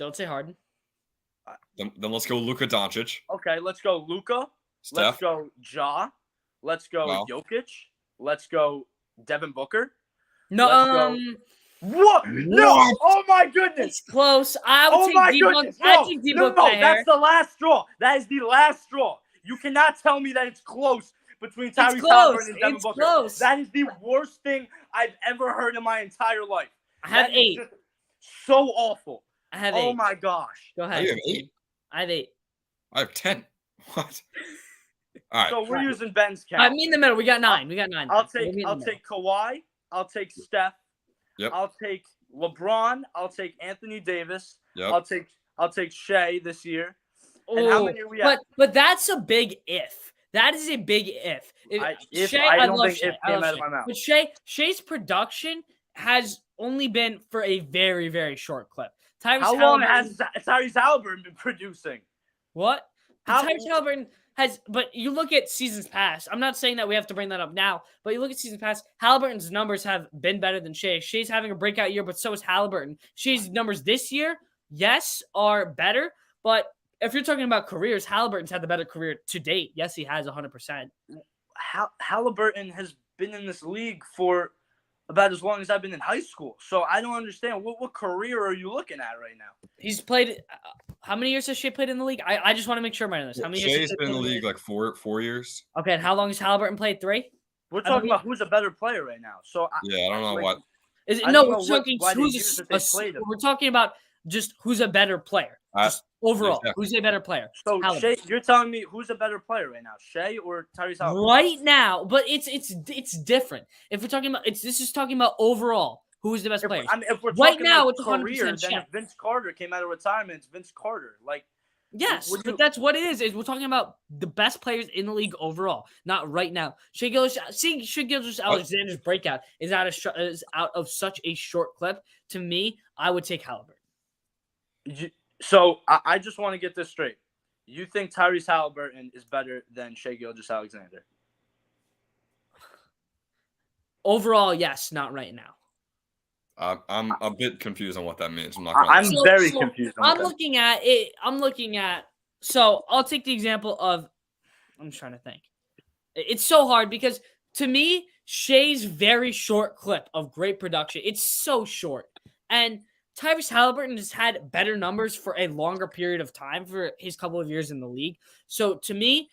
Then let's go Luka Doncic. Okay, let's go Luka. Steph. Let's go Ja. Let's go Jokic. Let's go Devin Booker. No. What? No! Oh my goodness! It's close. I would take D-Book. No, that's the last straw. That is the last straw. You cannot tell me that it's close between Tyrese Halliburton and Devin Booker. Close. That is the worst thing I've ever heard in my entire life. I have 8. So awful. I have 8. Oh my gosh. Go ahead. You have 8? I have 8. I have 10. What? All right. So we're using Ben's count. I'm in the middle. We got 9. I'll take Kawhi. I'll take Steph. Yep. I'll take LeBron. I'll take Anthony Davis. Yep. I'll take Shea this year. And how many are we at? But that's a big if. That is a big if. I don't think it came out of my mouth. But Shea's production has only been for a very, very short clip. How long has Tyrese Halliburton been producing? What? Tyrese Halliburton has, but you look at seasons past. I'm not saying that we have to bring that up now, but you look at seasons past. Halliburton's numbers have been better than Shea. Shea's having a breakout year, but so is Halliburton. Shea's numbers this year, yes, are better, but if you're talking about careers, Halliburton's had the better career to date. Yes, he has 100%. Halliburton has been in this league for about as long as I've been in high school. So I don't understand. What career are you looking at right now? He's played how many years has Shea played in the league? I just want to make sure I'm right on this. How many years? Shea's been in the league like four years. Okay, and how long has Halliburton played? 3? We're talking about who's a better player right now. So I don't know what. We're talking about just who's a better player. Just overall, who's a better player? So Shea, you're telling me who's a better player right now, Shea or Tyrese Halliburton? Right now, but it's different. If we're talking about this is talking about overall, who is the best player? If we're right talking now, about it's career, 100%. then if Vince Carter came out of retirement, it's Vince Carter. Like Yes, Would but you? that's what it is we're talking about the best players in the league overall, not right now. Shai Gilgeous-Alexander's breakout is out of such a short clip. To me, I would take Halliburton. So I just want to get this straight. You think Tyrese Halliburton is better than Shai Gilgeous-Alexander? Overall, yes, not right now. I'm a bit confused on what that means. I'm very confused on I'm looking at it. So I'll take the example of. I'm trying to think. It's so hard because to me, Shai's very short clip of great production. It's so short, and Tyrese Halliburton has had better numbers for a longer period of time for his couple of years in the league. So to me,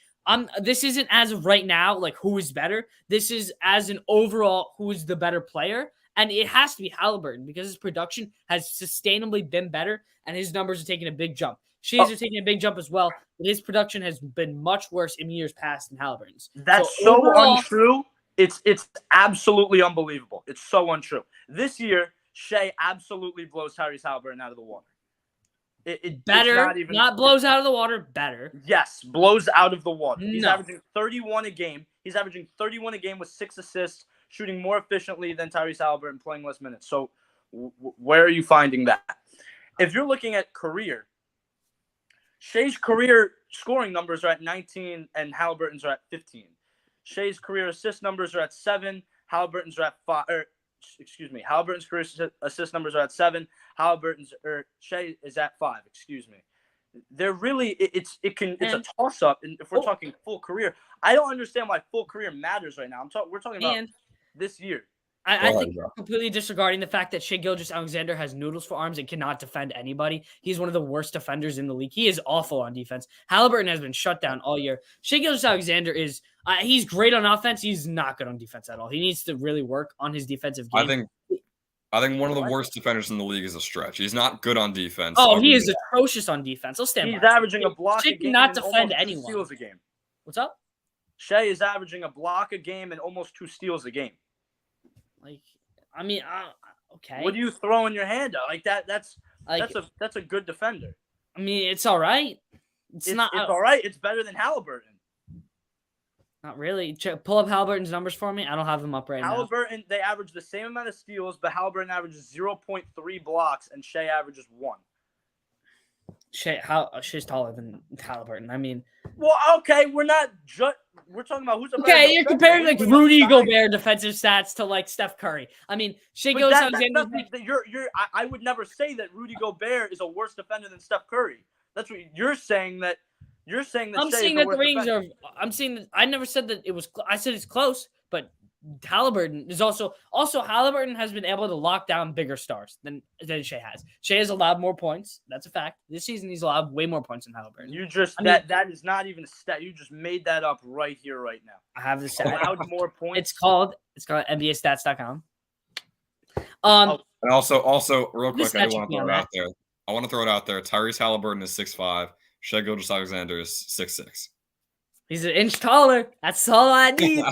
this isn't as of right now, like who is better. This is as an overall who is the better player. And it has to be Halliburton because his production has sustainably been better and his numbers are taking a big jump. Shai's are taking a big jump as well, but his production has been much worse in years past than Halliburton's. That's so untrue. It's absolutely unbelievable. It's so untrue. This year, Shai absolutely blows Tyrese Halliburton out of the water. Better, not blows out of the water, better. Yes, blows out of the water. No. He's averaging 31 a game. He's averaging 31 a game with 6 assists, shooting more efficiently than Tyrese Halliburton, playing less minutes. So where are you finding that? If you're looking at career, Shai's career scoring numbers are at 19 and Halliburton's are at 15. Shai's career assist numbers are at 7. Halliburton's are at 5. Halliburton's career assist numbers are at 7. Shai is at 5. Excuse me. They're really it's a toss up. And if we're talking full career, I don't understand why full career matters right now. We're talking about this year. I think completely disregarding the fact that Shai Gilgeous-Alexander has noodles for arms and cannot defend anybody. He's one of the worst defenders in the league. He is awful on defense. Halliburton has been shut down all year. Shai Gilgeous-Alexander is he's great on offense. He's not good on defense at all. He needs to really work on his defensive game. I think one of the worst defenders in the league is a stretch. He's not good on defense. Oh, he is atrocious on defense. He's averaging a block a game not and defend almost anyone. 2 steals a game. What's up? Shai is averaging a block a game and almost 2 steals a game. Okay. What are you throwing your hand at? That's a good defender. I mean, it's all right. It's all right. It's better than Halliburton. Not really. Pull up Halliburton's numbers for me. I don't have them up right now. Halliburton, they average the same amount of steals, but Halliburton averages 0.3 blocks, and Shai averages 1. Shai's taller than Halliburton. I mean, well, okay, we're talking about who's okay. You're comparing like Rudy Gobert defensive stats to like Steph Curry. I mean, Shai Gilgeous-Alexander. I would never say that Rudy Gobert is a worse defender than Steph Curry. That's what you're saying. You're saying that. I'm saying that the ratings are. I'm saying that I never said that it was. I said it's close, but Halliburton is also Halliburton has been able to lock down bigger stars than Shai has. Shai has allowed more points. That's a fact. This season he's allowed way more points than Halliburton. That is not even a stat. You just made that up right here, right now. I have the stat. Allowed more points. It's called NBAstats.com. And also real quick, I want to throw it out there. I want to throw it out there. Tyrese Halliburton is 6'5". Shai Gilgeous-Alexander is 6'6". He's an inch taller. That's all I need.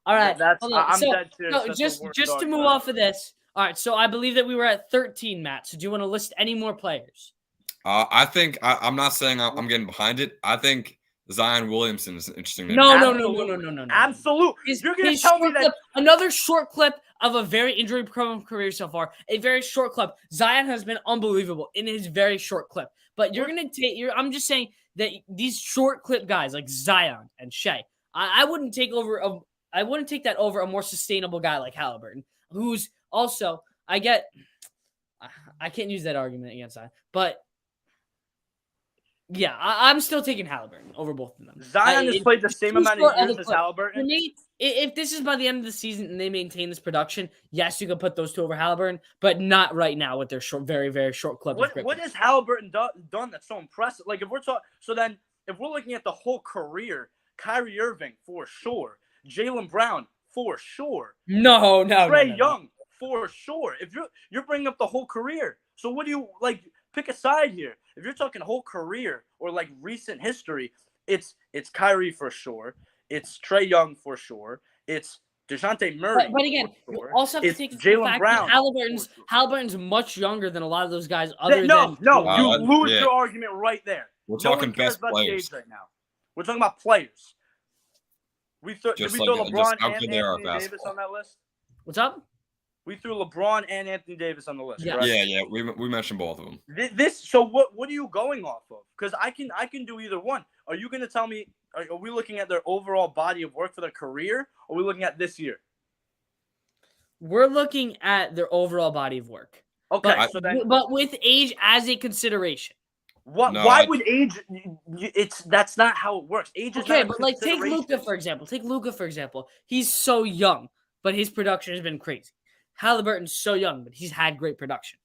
All right. I'm dead serious. Just to move off of this. All right. So I believe that we were at 13, Matt. So do you want to list any more players? I think I'm not saying I'm getting behind it. I think Zion Williamson is an interesting name. No. Absolutely. You're going to tell me that another short clip of a very injury-prone career so far. A very short clip. Zion has been unbelievable in his very short clip. But you're going to take. I'm just saying that these short clip guys like Zion and Shai, I wouldn't take that over a more sustainable guy like Halliburton, who's also I can't use that argument against Zion, but yeah, I'm still taking Halliburton over both of them. Zion has played the same amount of years as Halliburton. For me, if this is by the end of the season and they maintain this production, yes, you can put those two over Halliburton, but not right now with their very, very short clip. What has Halliburton done that's so impressive? Like if we're looking at the whole career, Kyrie Irving for sure, Jaylen Brown for sure, no, Trae Young for sure. If you're bringing up the whole career, so what do you like? Pick a side here. If you're talking whole career or like recent history, it's Kyrie for sure. It's Trae Young for sure. It's DeJounte Murray. But again, for you sure. also have to It's take into Jaylen the fact Brown. that Halliburton's much younger than a lot of those guys. Other No, than you lose yeah. your argument right there. We're No talking one cares best about the players. age right now. We're talking about players. Did we throw LeBron how and good they are Anthony at Davis basketball. on that list? what's up? We threw LeBron and Anthony Davis on the list. Yeah. Correct? Yeah. We mentioned both of them. So what are you going off of? Because I can do either one. Are you going to tell me? Are we looking at their overall body of work for their career? Or are we looking at this year? We're looking at their overall body of work. Okay, But with age as a consideration. Why would age? That's not how it works. Age is Okay, not a but like take consideration. Luka for example. He's so young, but his production has been crazy. Halliburton's so young, but he's had great production.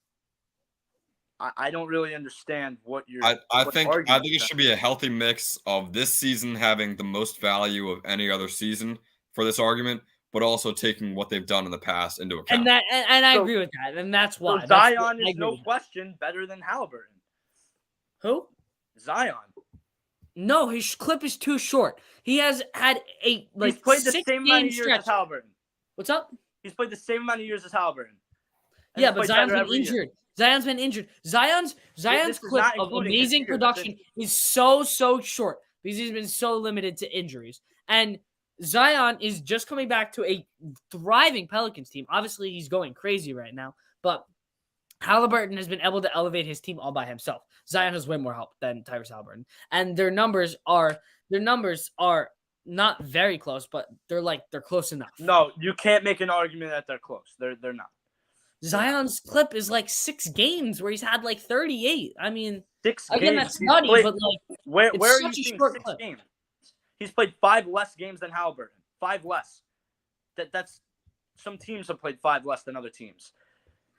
I don't really understand what you're. I think it should be a healthy mix of this season having the most value of any other season for this argument, but also taking what they've done in the past into account. And I agree with that, and that's why. So Zion is no question better than Halliburton. Who? Zion. No, his clip is too short. He has had he's played the same amount of years as Halliburton. What's up? He's played the same amount of years as Halliburton. Yeah, but Zion's been injured. Zion's been injured. Zion's clip of amazing production is so short because he's been so limited to injuries. And Zion is just coming back to a thriving Pelicans team. Obviously, he's going crazy right now, but Halliburton has been able to elevate his team all by himself. Zion has way more help than Tyrese Halliburton, and their numbers are not very close, but they're close enough. No, you can't make an argument that they're close. They're not. Zion's clip is 6 games where he's had 38. I mean, 6 again, games. that's nutty, but where are you such a seeing short 6 clip. games? He's played 5 less games than Halliburton. 5 less. That's some teams have played 5 less than other teams.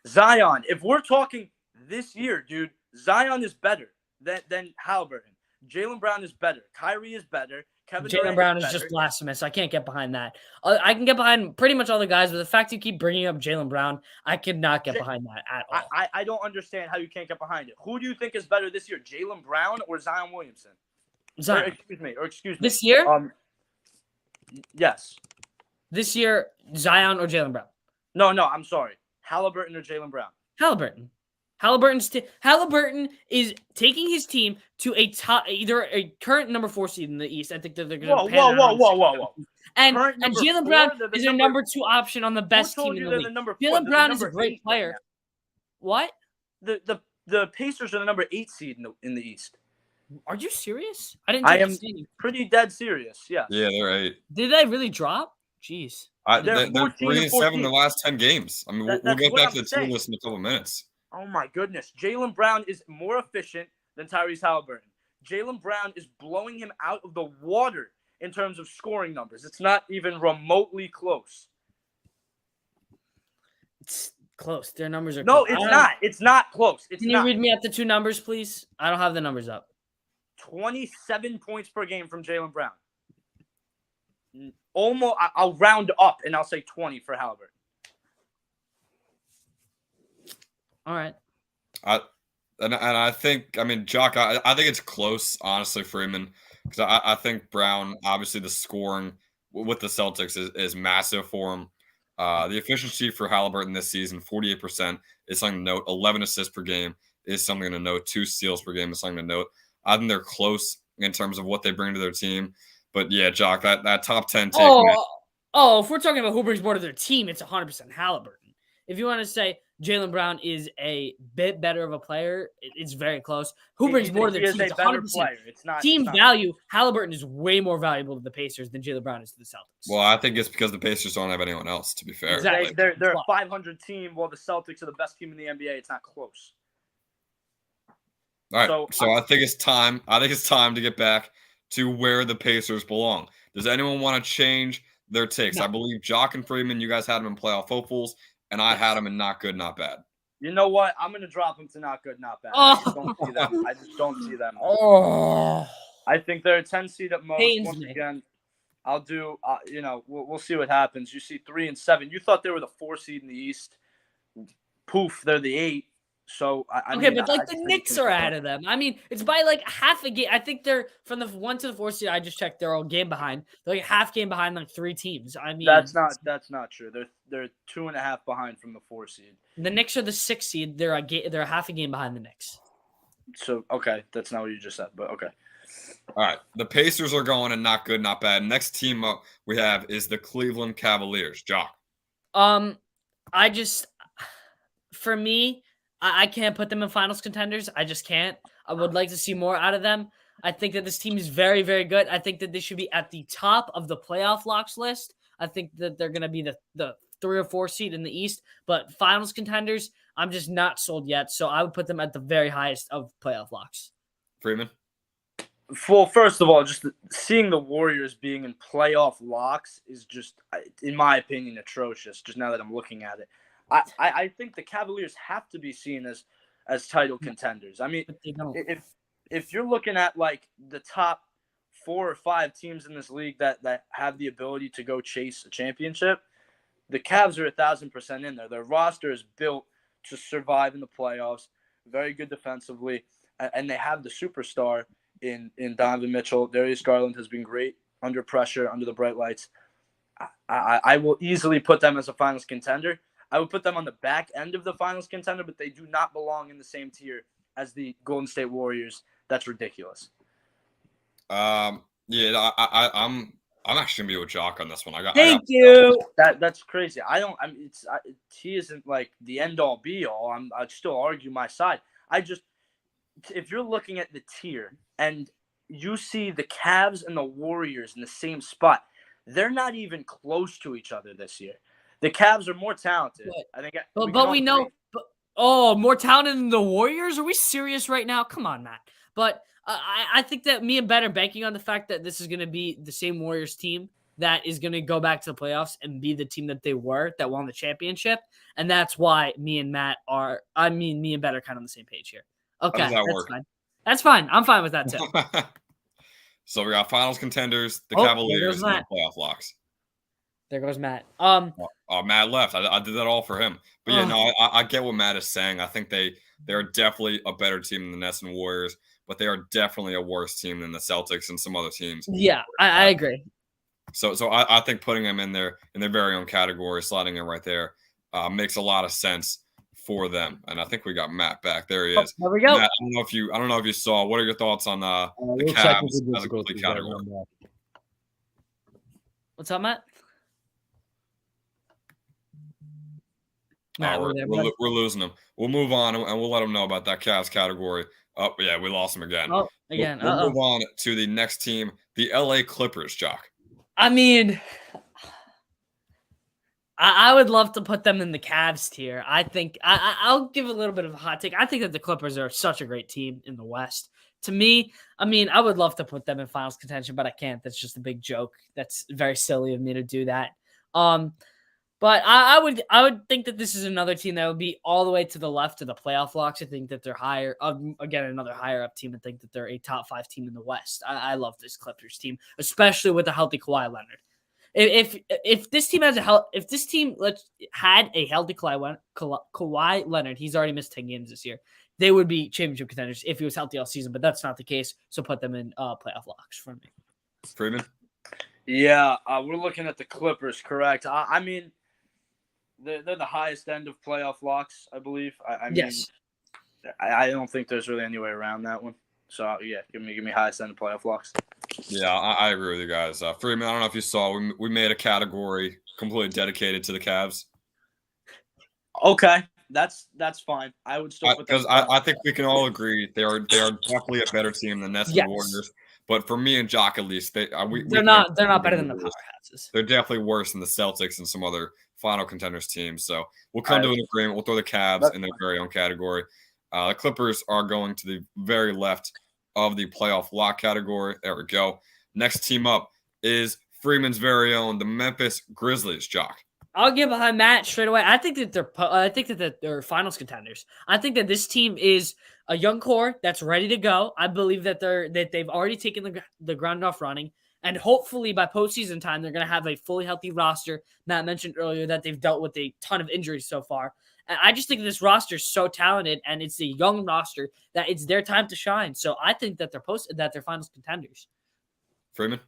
Zion, if we're talking this year, dude, Zion is better than Halliburton. Jaylen Brown is better. Kyrie is better. Jaylen Brown is just blasphemous. I can't get behind that. I can get behind pretty much all the guys, but the fact you keep bringing up Jaylen Brown, I cannot get behind that at all. I don't understand how you can't get behind it. Who do you think is better this year, Jaylen Brown or Zion Williamson? Zion. Excuse me. This year? Yes. This year, Zion or Jaylen Brown? No, I'm sorry. Halliburton or Jaylen Brown? Halliburton. Halliburton is taking his team to either a current number 4 seed in the East. I think that they're going to Whoa. And Jaylen Brown is a number 2 option on the best team in the league. Jaylen Brown is a great player. Right, what? The Pacers are the number 8 seed in the East. Are you serious? I didn't. I am pretty dead serious. Yeah. Yeah, they're 8. Did they really drop? Jeez. They're 3-7 in the last 10 games. I mean, we'll get back to the team list in a couple minutes. Oh my goodness. Jaylen Brown is more efficient than Tyrese Halliburton. Jaylen Brown is blowing him out of the water in terms of scoring numbers. It's not even remotely close. It's close. Their numbers are No, close. it's not. It's not close. Can you read me out the 2 numbers, please? I don't have the numbers up. 27 points per game from Jaylen Brown. Almost, I'll round up and I'll say 20 for Halliburton. All right. I think, I mean, Jock, I think it's close, honestly, Freeman, because I think Brown, obviously, the scoring with the Celtics is massive for him. The efficiency for Halliburton this season, 48%, is something to note. 11 assists per game is something to note. 2 steals per game is something to note. I think they're close in terms of what they bring to their team. But yeah, Jock, that top 10 take. If we're talking about who brings more to their team, it's 100% Halliburton. If you want to say Jaylen Brown is a bit better of a player, it's very close. Who brings more to their team? It's 100%. It's not team value. Halliburton is way more valuable to the Pacers than Jaylen Brown is to the Celtics. Well, I think it's because the Pacers don't have anyone else, to be fair. Exactly. They're a 500 team, while the Celtics are the best team in the NBA. It's not close. All right, so I think it's time. I think it's time to get back to where the Pacers belong. Does anyone want to change their takes? No. I believe Jock and Freeman, you guys had them in playoff hopefuls, and I had them in not good, not bad. You know what? I'm going to drop them to not good, not bad. Oh. I just don't see them. Oh. I think they're a 10 seed at most. Pains Once me. again, I'll do, we'll see what happens. You see 3 and 7. You thought they were the 4 seed in the East. Poof, they're the 8. So I Okay, mean, but I like the just think Knicks it's are gonna ahead of them. I mean, it's by like half a game. I think they're from the 1 to the 4 seed. I just checked; they're all game behind. They're like half game behind like 3 teams. I mean, that's not true. They're 2.5 behind from the 4 seed. the Knicks are the 6 seed. They're a half a game behind the Knicks. So okay, that's not what you just said, but okay. All right. The Pacers are going and not good, not bad. Next team up we have is the Cleveland Cavaliers. Jock. I just, for me, I can't put them in finals contenders. I just can't. I would like to see more out of them. I think that this team is very, very good. I think that they should be at the top of the playoff locks list. I think that they're going to be the 3 or 4 seed in the East, but finals contenders, I'm just not sold yet. So I would put them at the very highest of playoff locks. Freeman. Well, first of all, just seeing the Warriors being in playoff locks is just, in my opinion, atrocious. Just now that I'm looking at it, I think the Cavaliers have to be seen as title contenders. I mean, But they don't. if you're looking at like the top 4 or 5 teams in this league that have the ability to go chase a championship, the Cavs are 1,000% in there. Their roster is built to survive in the playoffs. Very good defensively, and they have the superstar in Donovan Mitchell. Darius Garland has been great under pressure, under the bright lights. I will easily put them as a finals contender. I would put them on the back end of the finals contender, but they do not belong in the same tier as the Golden State Warriors. That's ridiculous. Yeah, I'm actually gonna be with Jock on this one. Thank you. That's crazy. I mean, he isn't like the end all be all. I'd still argue my side. If you're looking at the tier and you see the Cavs and the Warriors in the same spot, they're not even close to each other this year. The Cavs are more talented. I think. But we know. More talented than the Warriors? Are we serious right now? Come on, Matt. But I think that me and Ben are banking on the fact that this is going to be the same Warriors team that is going to go back to the playoffs and be the team that they were that won the championship. And that's why me and Ben are kind of on the same page here. Okay, that's fine. That's fine. I'm fine with that too. So we got finals contenders, the Oh, Cavaliers, and the playoff locks. There goes Matt. Matt left. I did that all for him. But yeah, no, I get what Matt is saying. I think they're definitely a better team than the Nets and Warriors, but they are definitely a worse team than the Celtics and some other teams. Yeah, I agree. So I think putting them in their very own category, sliding in right there, makes a lot of sense for them. And I think we got Matt back. There he is. There we go. Matt, I don't know if you saw. What are your thoughts on the Cavs as a complete category? What's up, Matt? We're losing them. We'll move on and we'll let them know about that Cavs category. Oh, yeah, we lost them again. Oh, again. We'll move on to the next team, the LA Clippers, Jock. I mean, I would love to put them in the Cavs tier. I think I'll give a little bit of a hot take. I think that the Clippers are such a great team in the West. To me, I mean, I would love to put them in finals contention, but I can't. That's just a big joke. That's very silly of me to do that. But I would think that this is another team that would be all the way to the left of the playoff locks. I think that they're higher. Again, another higher up team. I think that they're a top 5 team in the West. I love this Clippers team, especially with a healthy Kawhi Leonard. If this team had a healthy Kawhi Leonard, he's already missed 10 games this year. They would be championship contenders if he was healthy all season, but that's not the case. So put them in playoff locks for me. Freeman? Yeah, we're looking at the Clippers, correct? I mean, they're the highest end of playoff locks, I believe. I mean, yes. I don't think there's really any way around that one. So yeah, give me highest end of playoff locks. Yeah, I agree with you guys. Freeman, I don't know if you saw, we made a category completely dedicated to the Cavs. Okay, that's fine. I would still put because I think we can all agree they are definitely a better team than Nets and Warriors. But for me and Jock, at least, they're not better than the powerhouses. They're definitely worse than the Celtics and some other final contenders teams. So we'll come to an agreement. We'll throw the Cavs in their very own category. The Clippers are going to the very left of the playoff lock category. There we go. Next team up is Freeman's very own, the Memphis Grizzlies, Jock. I'll get behind Matt straight away. I think that they're finals contenders. I think that this team is a young core that's ready to go. I believe that they've already taken the ground off running, and hopefully by postseason time they're going to have a fully healthy roster. Matt mentioned earlier that they've dealt with a ton of injuries so far, And I just think this roster is so talented, and it's a young roster that it's their time to shine. So I think that they're finals contenders. Freeman?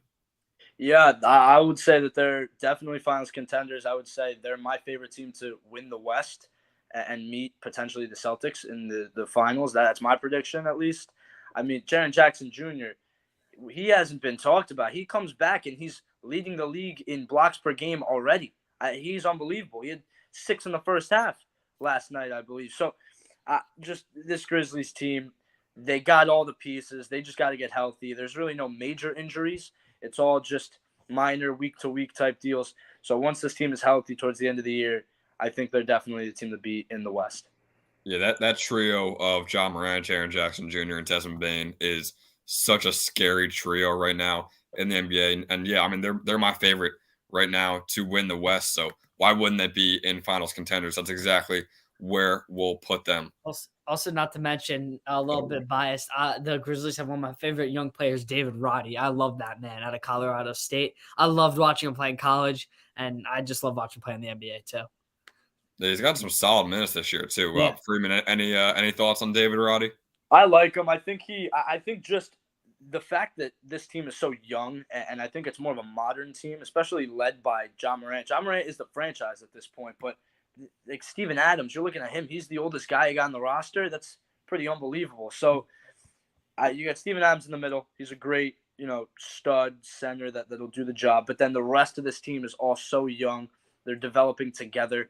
Yeah, I would say that they're definitely finals contenders. I would say they're my favorite team to win the West and meet potentially the Celtics in the finals. That's my prediction, at least. I mean, Jaren Jackson Jr., he hasn't been talked about. He comes back and he's leading the league in blocks per game already. He's unbelievable. He had 6 in the first half last night, I believe. So just this Grizzlies team, they got all the pieces. They just got to get healthy. There's really no major injuries. It's all just minor week-to-week type deals. So once this team is healthy towards the end of the year, I think they're definitely the team to beat in the West. Yeah, that trio of John Morant, Jaren Jackson Jr., and Desmond Bane is such a scary trio right now in the NBA. And yeah, I mean, they're my favorite right now to win the West. So why wouldn't they be in finals contenders? That's exactly where we'll put them. Also, not to mention, a little bit biased, the Grizzlies have one of my favorite young players, David Roddy. I love that man out of Colorado State. I loved watching him play in college, and I just love watching him play in the NBA too. Yeah, he's got some solid minutes this year too. Yeah. Freeman, any thoughts on David Roddy? I like him. I think just the fact that this team is so young, and I think it's more of a modern team, especially led by John Morant. John Morant is the franchise at this point, but like Steven Adams, you're looking at him. He's the oldest guy you got on the roster. That's pretty unbelievable. So you got Steven Adams in the middle. He's a great, stud center that'll do the job. But then the rest of this team is all so young. They're developing together.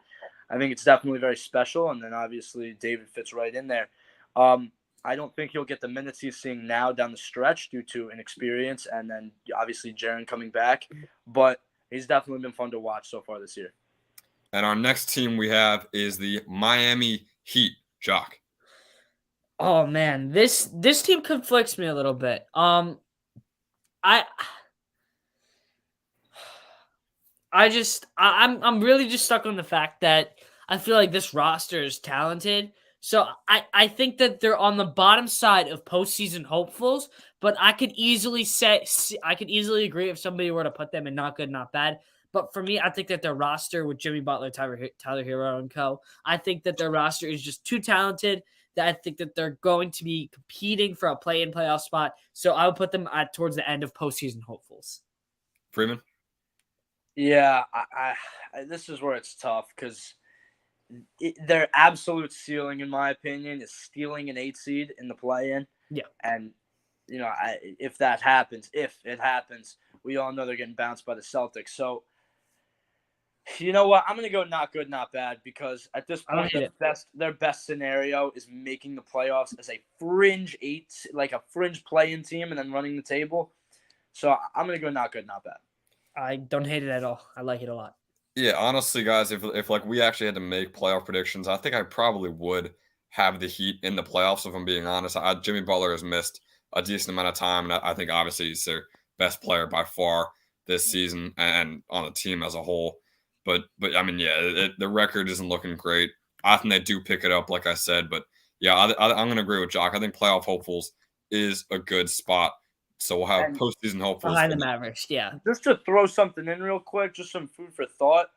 I think it's definitely very special. And then obviously David fits right in there. I don't think he'll get the minutes he's seeing now down the stretch due to inexperience, and then obviously Jaren coming back. But he's definitely been fun to watch so far this year. And our next team we have is the Miami Heat. Jock. Oh man, this team conflicts me a little bit. I'm really just stuck on the fact that I feel like this roster is talented. So I think that they're on the bottom side of postseason hopefuls, but I could easily agree if somebody were to put them in not good, not bad. But for me, I think that their roster with Jimmy Butler, Tyler Hero, and co., I think that their roster is just too talented that I think that they're going to be competing for a play-in playoff spot. So I would put them towards the end of postseason hopefuls. Freeman? Yeah, I this is where it's tough because their absolute ceiling, in my opinion, is stealing an 8 seed in the play-in. Yeah. And, if that happens, we all know they're getting bounced by the Celtics. So, you know what? I'm going to go not good, not bad, because at this point, their best scenario is making the playoffs as a fringe 8, like a fringe play-in team, and then running the table. So I'm going to go not good, not bad. I don't hate it at all. I like it a lot. Yeah, honestly, guys, if like we actually had to make playoff predictions, I think I probably would have the Heat in the playoffs, if I'm being honest. Jimmy Butler has missed a decent amount of time, and I think obviously he's their best player by far this season and on the team as a whole. But I mean, yeah, the record isn't looking great. I think they do pick it up, like I said. But yeah, I'm going to agree with Jock. I think playoff hopefuls is a good spot. So we'll have postseason hopefuls behind the Mavericks. Yeah. Just to throw something in real quick, just some food for thought.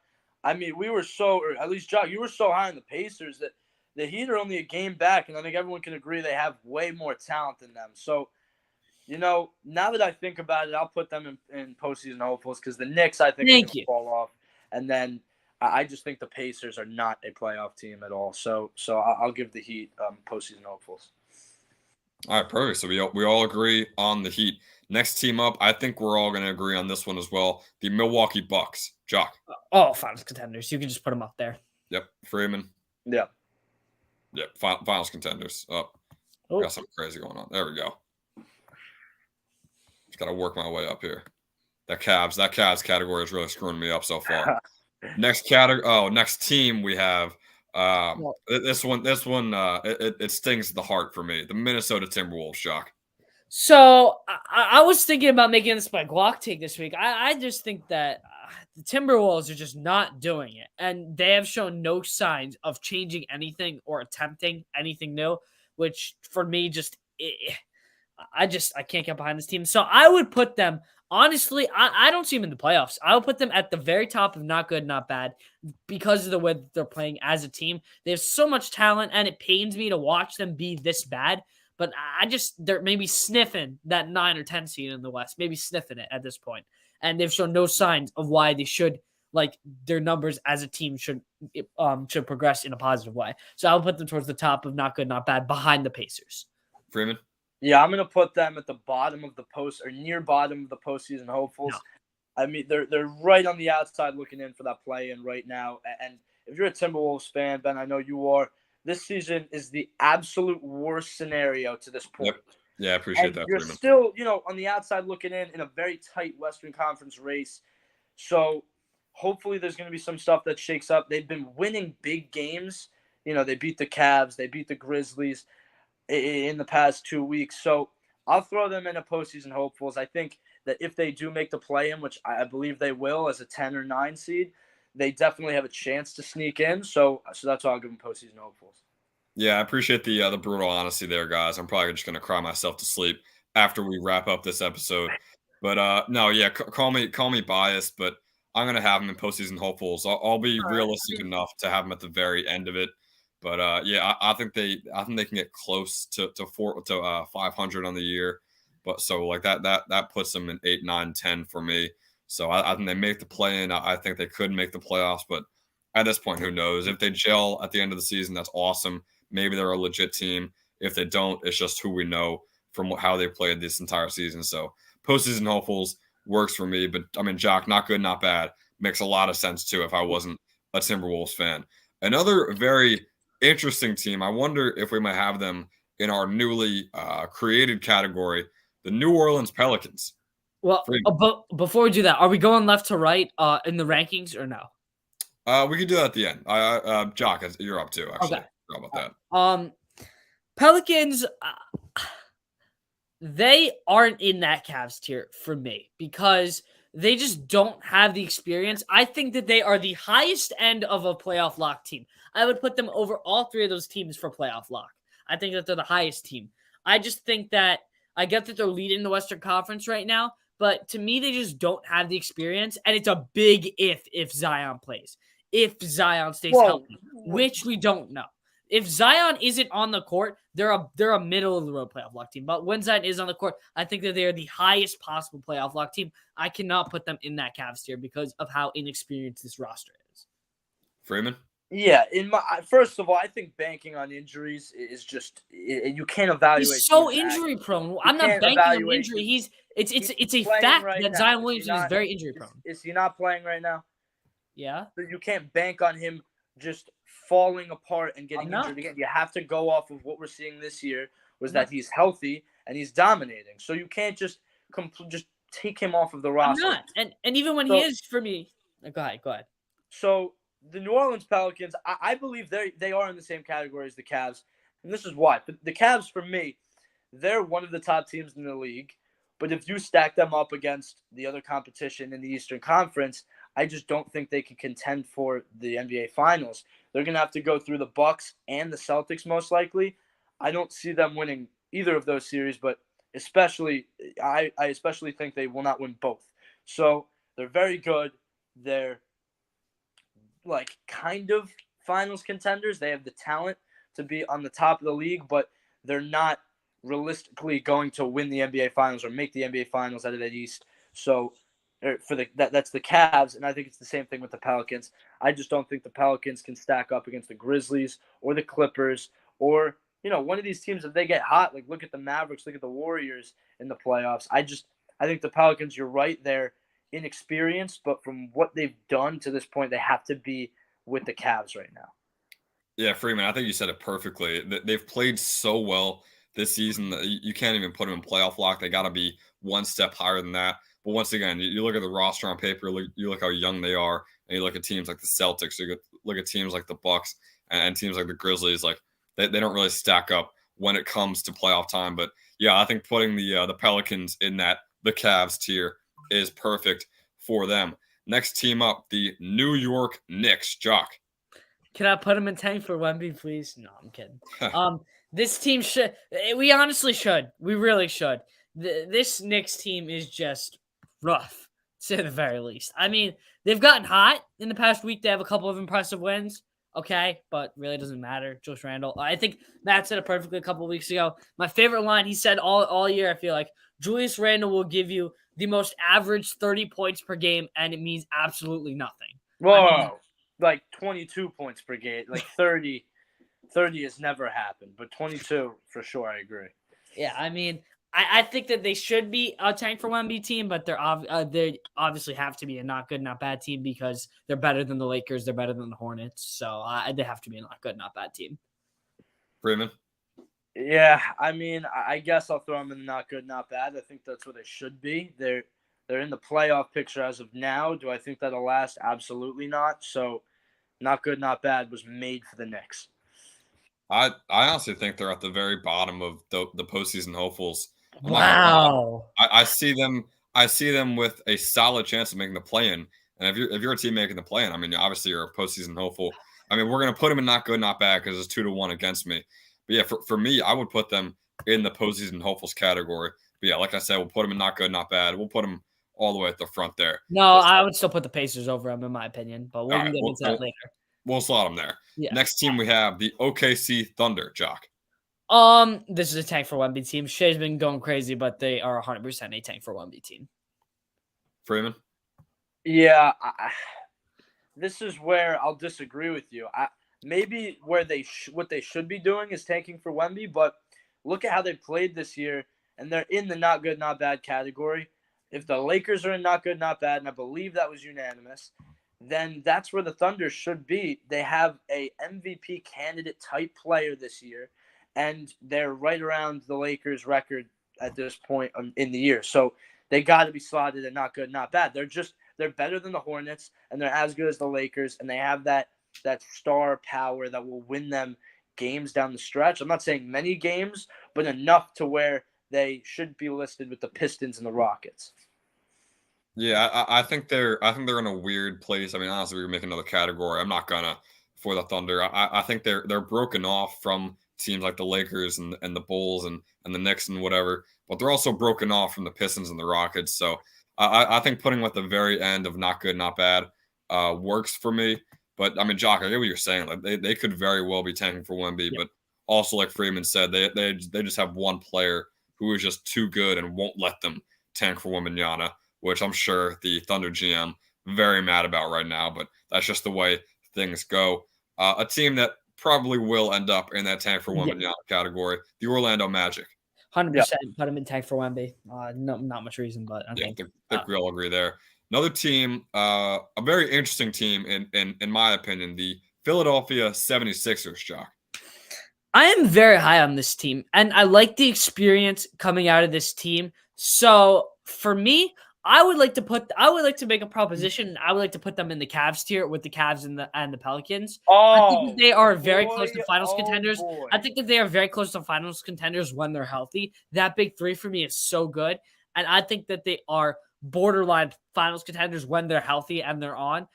I mean, we were or at least Jock, you were so high on the Pacers that the Heat are only a game back, and I think everyone can agree they have way more talent than them. So, now that I think about it, I'll put them in postseason hopefuls because the Knicks, I think, are going to fall off. And then I just think the Pacers are not a playoff team at all. So I'll give the Heat postseason hopefuls. All right, perfect. So we all agree on the Heat. Next team up, I think we're all going to agree on this one as well. The Milwaukee Bucks. Jock. Oh, finals contenders. You can just put them up there. Yep. Freeman. Yeah. Yep. Finals contenders. Got something crazy going on. There we go. Just got to work my way up here. That Cavs category is really screwing me up so far. Next team we have. This one, it stings the heart for me. The Minnesota Timberwolves. Jock. So I was thinking about making this my guac take this week. I just think that the Timberwolves are just not doing it, and they have shown no signs of changing anything or attempting anything new. Which for me, I can't get behind this team. So I would put them, honestly, I don't see them in the playoffs. I would put them at the very top of not good, not bad because of the way that they're playing as a team. They have so much talent, and it pains me to watch them be this bad. But they're maybe sniffing that 9 or 10 seed in the West, maybe sniffing it at this point. And they've shown no signs of why they should, like, their numbers as a team should progress in a positive way. So I'll put them towards the top of not good, not bad, behind the Pacers. Freeman? Yeah, I'm going to put them at the bottom of the post, or near bottom of the postseason hopefuls. No. I mean, they're right on the outside looking in for that play-in right now. And if you're a Timberwolves fan, Ben, I know you are, this season is the absolute worst scenario to this point. Yep. Yeah, I appreciate that. You're still, on the outside looking in a very tight Western Conference race. So hopefully there's going to be some stuff that shakes up. They've been winning big games. They beat the Cavs. They beat the Grizzlies in the past 2 weeks. So I'll throw them in a postseason hopefuls. I think that if they do make the play-in, which I believe they will as a 10 or 9 seed, they definitely have a chance to sneak in. So that's why I'll give them postseason hopefuls. Yeah, I appreciate the brutal honesty there, guys. I'm probably just going to cry myself to sleep after we wrap up this episode. But no, yeah, call me biased, but I'm going to have them in postseason hopefuls. I'll be realistic enough to have them at the very end of it. But yeah, I think they can get close to 500 on the year. But so like that puts them in 8, 9, 10 for me. So I think they make the play-in. I think they could make the playoffs, but at this point, who knows? If they gel at the end of the season, that's awesome. Maybe they're a legit team. If they don't, it's just who we know from how they played this entire season. So postseason hopefuls works for me. But I mean, Jock, not good, not bad. Makes a lot of sense too if I wasn't a Timberwolves fan. Another very interesting team. I wonder if we might have them in our newly created category, the New Orleans Pelicans. Well, but before we do that, are we going left to right in the rankings or no? We could do that at the end. Jock, you're up too, actually. Okay. How about that? Pelicans, they aren't in that Cavs tier for me because they just don't have the experience. I think that they are the highest end of a playoff lock team. I would put them over all 3 of those teams for playoff lock. I think that they're the highest team. I just think that I get that they're leading the Western Conference right now, but to me, they just don't have the experience, and it's a big if Zion plays. If Zion stays healthy, which we don't know. If Zion isn't on the court, they're a middle of the road playoff lock team. But when Zion is on the court, I think that they are the highest possible playoff lock team. I cannot put them in that Cavs tier because of how inexperienced this roster is. Freeman? Yeah, first of all, I think banking on injuries is just you can't evaluate. He's so injury prone. I'm not banking on injury. It's a fact that Zion Williamson is very injury prone. Is he not playing right now? Yeah. You can't bank on him just falling apart and getting injured again. You have to go off of what we're seeing this year was that he's healthy and he's dominating. So you can't just take him off of the roster. I'm not. And even when he is, for me, go ahead. So the New Orleans Pelicans, I believe they are in the same category as the Cavs. And this is why. The Cavs, for me, they're one of the top teams in the league. But if you stack them up against the other competition in the Eastern Conference, I just don't think they can contend for the NBA Finals. They're going to have to go through the Bucks and the Celtics most likely. I don't see them winning either of those series, but I especially think they will not win both. So they're very good. They're like kind of finals contenders. They have the talent to be on the top of the league, but they're not realistically going to win the NBA Finals or make the NBA Finals out of that East. So that's the Cavs, and I think it's the same thing with the Pelicans. I just don't think the Pelicans can stack up against the Grizzlies or the Clippers or one of these teams. If they get hot, like look at the Mavericks, look at the Warriors in the playoffs. I think the Pelicans, you're right, they're inexperienced, but from what they've done to this point, they have to be with the Cavs right now. Yeah, Freeman, I think you said it perfectly. They've played so well this season that you can't even put them in playoff lock. They got to be one step higher than that. But once again, you look at the roster on paper, you look how young they are, and you look at teams like the Celtics, you look at teams like the Bucks and teams like the Grizzlies, like they don't really stack up when it comes to playoff time. But yeah, I think putting the Pelicans in the Cavs tier is perfect for them. Next team up, the New York Knicks. Jock. Can I put them in tank for Wemby, please? No, I'm kidding. This team should. We honestly should. We really should. This Knicks team is just rough, to the very least. I mean, they've gotten hot in the past week. They have a couple of impressive wins. Okay, but really doesn't matter. Julius Randle. I think Matt said it perfectly a couple of weeks ago. My favorite line he said all year, I feel like, Julius Randle will give you the most average 30 points per game, and it means absolutely nothing. Whoa, I mean, like 22 points per game, like 30 has never happened, but 22 for sure. I agree. Yeah, I mean, I think that they should be a tank for Wemby team, but they obviously have to be a not good, not bad team because they're better than the Lakers, they're better than the Hornets, so they have to be a not good, not bad team. Freeman? Yeah, I mean, I guess I'll throw them in not good, not bad. I think that's where they should be. They're in the playoff picture as of now. Do I think that'll last? Absolutely not. So, not good, not bad was made for the Knicks. I honestly think they're at the very bottom of the postseason hopefuls. Wow. I see them with a solid chance of making the play-in. And if you're a team making the play-in, I mean, obviously you're a postseason hopeful. I mean, we're gonna put them in not good, not bad because it's 2-1 against me. But yeah, for me, I would put them in the postseason hopefuls category. But yeah, like I said, we'll put them in not good, not bad. We'll put them all the way at the front there. No, I would still put the Pacers over them in my opinion, but we'll get into that later. We'll slot them there. Yeah. Next team we have the OKC Thunder, Jock. This is a tank for Wemby team. Shea's been going crazy, but they are 100% a tank for Wemby team. Freeman? Yeah, this is where I'll disagree with you. Maybe where what they should be doing is tanking for Wemby, but look at how they played this year, and they're in the not good, not bad category. If the Lakers are in not good, not bad, and I believe that was unanimous, then that's where the Thunder should be. They have a MVP candidate type player this year, and they're right around the Lakers record at this point in the year. So they got to be slotted at not good, not bad. They're better than the Hornets, and they're as good as the Lakers, and they have that star power that will win them games down the stretch. I'm not saying many games, but enough to where they should be listed with the Pistons and the Rockets. Yeah, I think they're in a weird place. I mean, honestly, we make another category. I'm not gonna for the Thunder. I think they're broken off from teams like the Lakers and the Bulls and the Knicks and whatever, but they're also broken off from the Pistons and the Rockets. So I think putting them at the very end of not good, not bad works for me. But I mean, Jock, I get what you're saying. Like they could very well be tanking for Wemby, but also like Freeman said, they just have one player who is just too good and won't let them tank for Wembanyama, which I'm sure the Thunder GM very mad about right now, but that's just the way things go. A team that probably will end up in that tank for Wembanyama category, the Orlando Magic. 100% put them in tank for Wemby. No, not much reason, but I think we all agree there. Another team, a very interesting team in my opinion, the Philadelphia 76ers, Jock. I am very high on this team, and I like the experience coming out of this team. So for me, I would like to make a proposition. I would like to put them in the Cavs tier with the Cavs and the Pelicans. I think that they are very close to finals contenders. Boy. I think that they are very close to finals contenders when they're healthy. That big three for me is so good. And I think that they are borderline finals contenders when they're healthy and they're on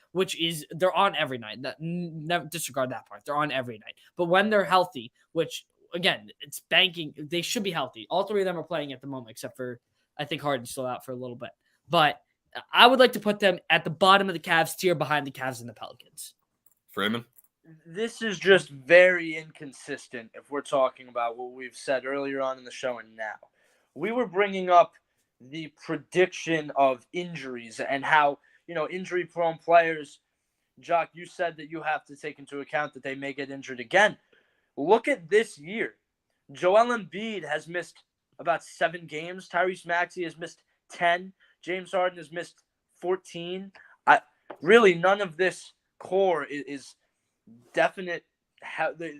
every night. Never disregard that part. They're on every night. But when they're healthy, which again, it's banking, they should be healthy. All three of them are playing at the moment, except for I think Harden's still out for a little bit. But I would like to put them at the bottom of the Cavs tier behind the Cavs and the Pelicans. Freeman? This is just very inconsistent if we're talking about what we've said earlier on in the show and now. We were bringing up the prediction of injuries and how, injury-prone players, Jock, you said that you have to take into account that they may get injured again. Look at this year. Joel Embiid has missed about 7 games. Tyrese Maxey has missed 10. James Harden has missed 14. Really, none of this core is definite.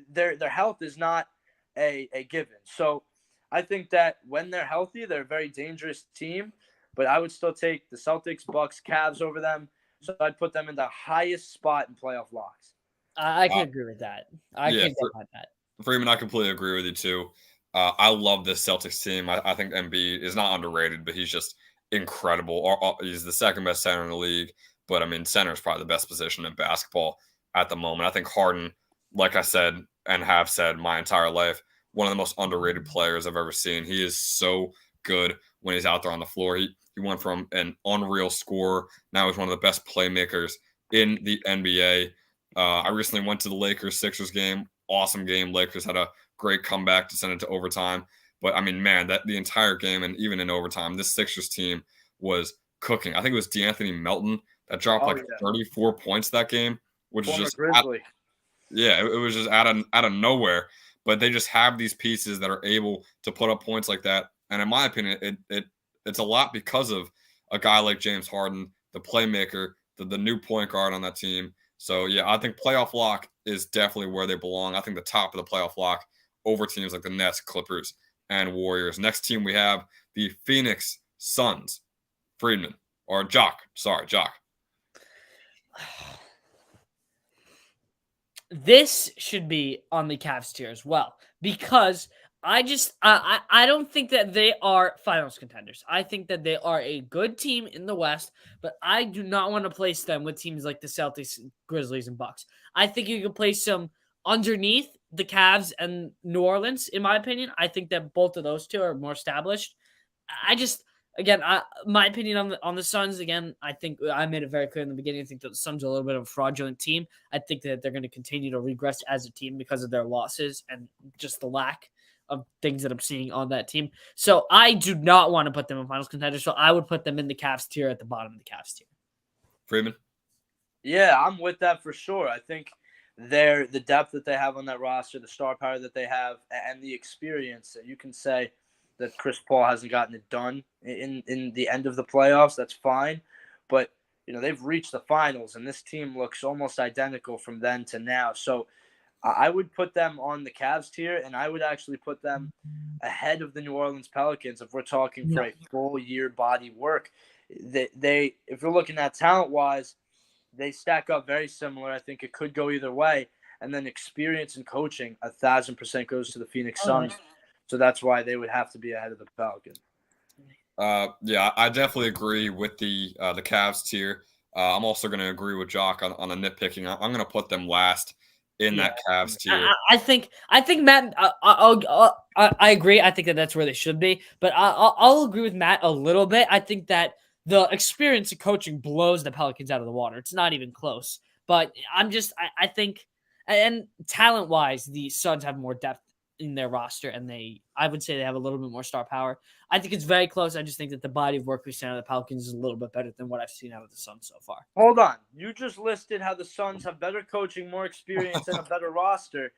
Their health is not a given. So I think that when they're healthy, they're a very dangerous team. But I would still take the Celtics, Bucks, Cavs over them. So I'd put them in the highest spot in playoff locks. I can agree with that. I can get behind that. Freeman, I completely agree with you too. I love this Celtics team. I think Embiid is not underrated, but he's just incredible. He's the second best center in the league, but I mean, center is probably the best position in basketball at the moment. I think Harden, like I said and have said my entire life, one of the most underrated players I've ever seen. He is so good when he's out there on the floor. He went from an unreal scorer. Now he's one of the best playmakers in the NBA. I recently went to the Lakers-Sixers game. Awesome game. Lakers had a great comeback to send it to overtime. But, I mean, man, that the entire game and even in overtime, this Sixers team was cooking. I think it was DeAnthony Melton that dropped 34 points that game, which Former is just Grizzly. it was just out of nowhere. But they just have these pieces that are able to put up points like that. And in my opinion, it's a lot because of a guy like James Harden, the playmaker, the new point guard on that team. So, yeah, I think playoff lock is definitely where they belong. I think the top of the playoff lock over teams like the Nets, Clippers, and Warriors. Next team we have the Phoenix Suns. Friedman. Or Jock. Sorry, Jock. This should be on the Cavs tier as well because I don't think that they are finals contenders. I think that they are a good team in the West, but I do not want to place them with teams like the Celtics, Grizzlies, and Bucks. I think you can place them underneath the Cavs and New Orleans, in my opinion. I think that both of those two are more established. My opinion on the Suns, again, I think I made it very clear in the beginning. I think that the Suns are a little bit of a fraudulent team. I think that they're going to continue to regress as a team because of their losses and just the lack of things that I'm seeing on that team. So I do not want to put them in finals contenders. So I would put them in the Cavs tier at the bottom of the Cavs tier. Freeman? Yeah, I'm with that for sure. I think the depth that they have on that roster, the star power that they have, and the experience that you can say that Chris Paul hasn't gotten it done in the end of the playoffs. That's fine. But, they've reached the finals, and this team looks almost identical from then to now. So I would put them on the Cavs tier, and I would actually put them ahead of the New Orleans Pelicans if we're talking for a full year body work. They if you're looking at talent-wise, they stack up very similar. I think it could go either way. And then experience and coaching, 1,000% goes to the Phoenix Suns. So that's why they would have to be ahead of the Pelicans. Yeah, I definitely agree with the Cavs tier. I'm also going to agree with Jock on the nitpicking. I'm going to put them last in that Cavs tier. I think Matt. I agree. I think that's where they should be. But I'll agree with Matt a little bit. I think that the experience of coaching blows the Pelicans out of the water. It's not even close. But I think, and talent wise, the Suns have more depth in their roster, and I would say they have a little bit more star power. I think it's very close. I just think that the body of work we've seen out of the Pelicans is a little bit better than what I've seen out of the Suns so far. Hold on. You just listed how the Suns have better coaching, more experience, and a better roster.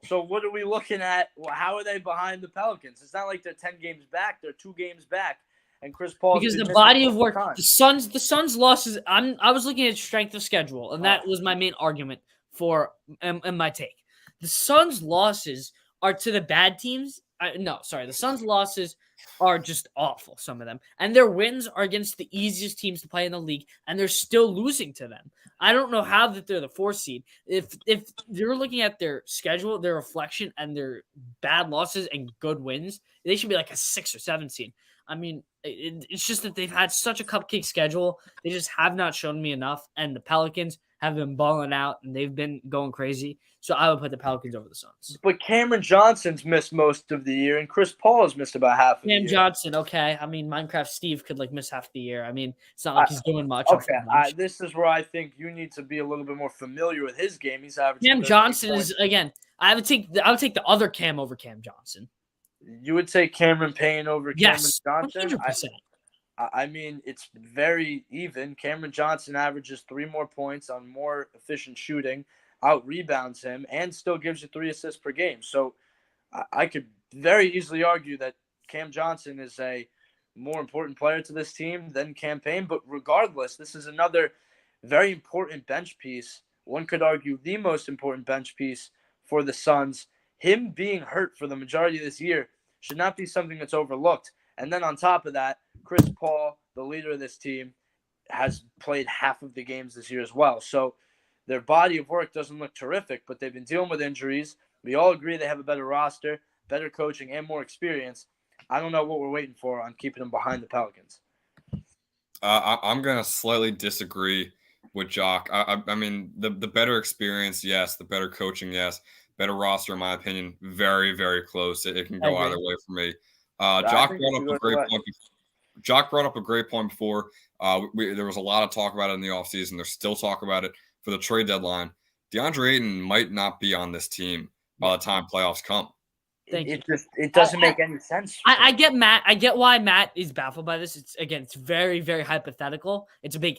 So what are we looking at? How are they behind the Pelicans? It's not like they're 10 games back. They're 2 games back. And Chris Paul, because the body of work, the Suns losses. I was looking at strength of schedule, and that was my main argument for and my take. The Suns losses are to the bad teams. The Suns losses are just awful, some of them. And their wins are against the easiest teams to play in the league, and they're still losing to them. I don't know how that they're the 4th seed. If you're looking at their schedule, their reflection, and their bad losses and good wins, they should be like a 6 or 7 seed. I mean, it's just that they've had such a cupcake schedule. They just have not shown me enough, and the Pelicans have been balling out, and they've been going crazy. So I would put the Pelicans over the Suns. But Cameron Johnson's missed most of the year, and Chris Paul has missed about half of the year. Cam Johnson, okay. I mean, Minecraft Steve could miss half the year. I mean, it's not like he's doing much. Okay, this is where I think you need to be a little bit more familiar with his game. He's averaging. Cam Johnson is, again, I would take the other Cam over Cam Johnson. You would take Cameron Payne over Cameron Johnson? 100%. I mean, it's very even. Cameron Johnson averages 3 more points on more efficient shooting, out-rebounds him, and still gives you 3 assists per game. So I could very easily argue that Cam Johnson is a more important player to this team than Cam Payne. But regardless, this is another very important bench piece. One could argue the most important bench piece for the Suns. Him being hurt for the majority of this year should not be something that's overlooked. And then on top of that, Chris Paul, the leader of this team, has played half of the games this year as well. So their body of work doesn't look terrific, but they've been dealing with injuries. We all agree they have a better roster, better coaching, and more experience. I don't know what we're waiting for on keeping them behind the Pelicans. I'm going to slightly disagree with Jock. I mean, the better experience, yes. The better coaching, yes. better roster in my opinion. Very, very close. It can go either way for me. I Jock think brought it up a goes great away. point. Jock brought up a great point before. There was a lot of talk about it in the offseason. There's still talk about it for the trade deadline. DeAndre Ayton might not be on this team by the time playoffs come. It doesn't make any sense. I get Matt. I get why Matt is baffled by this. It's very, very hypothetical. It's a big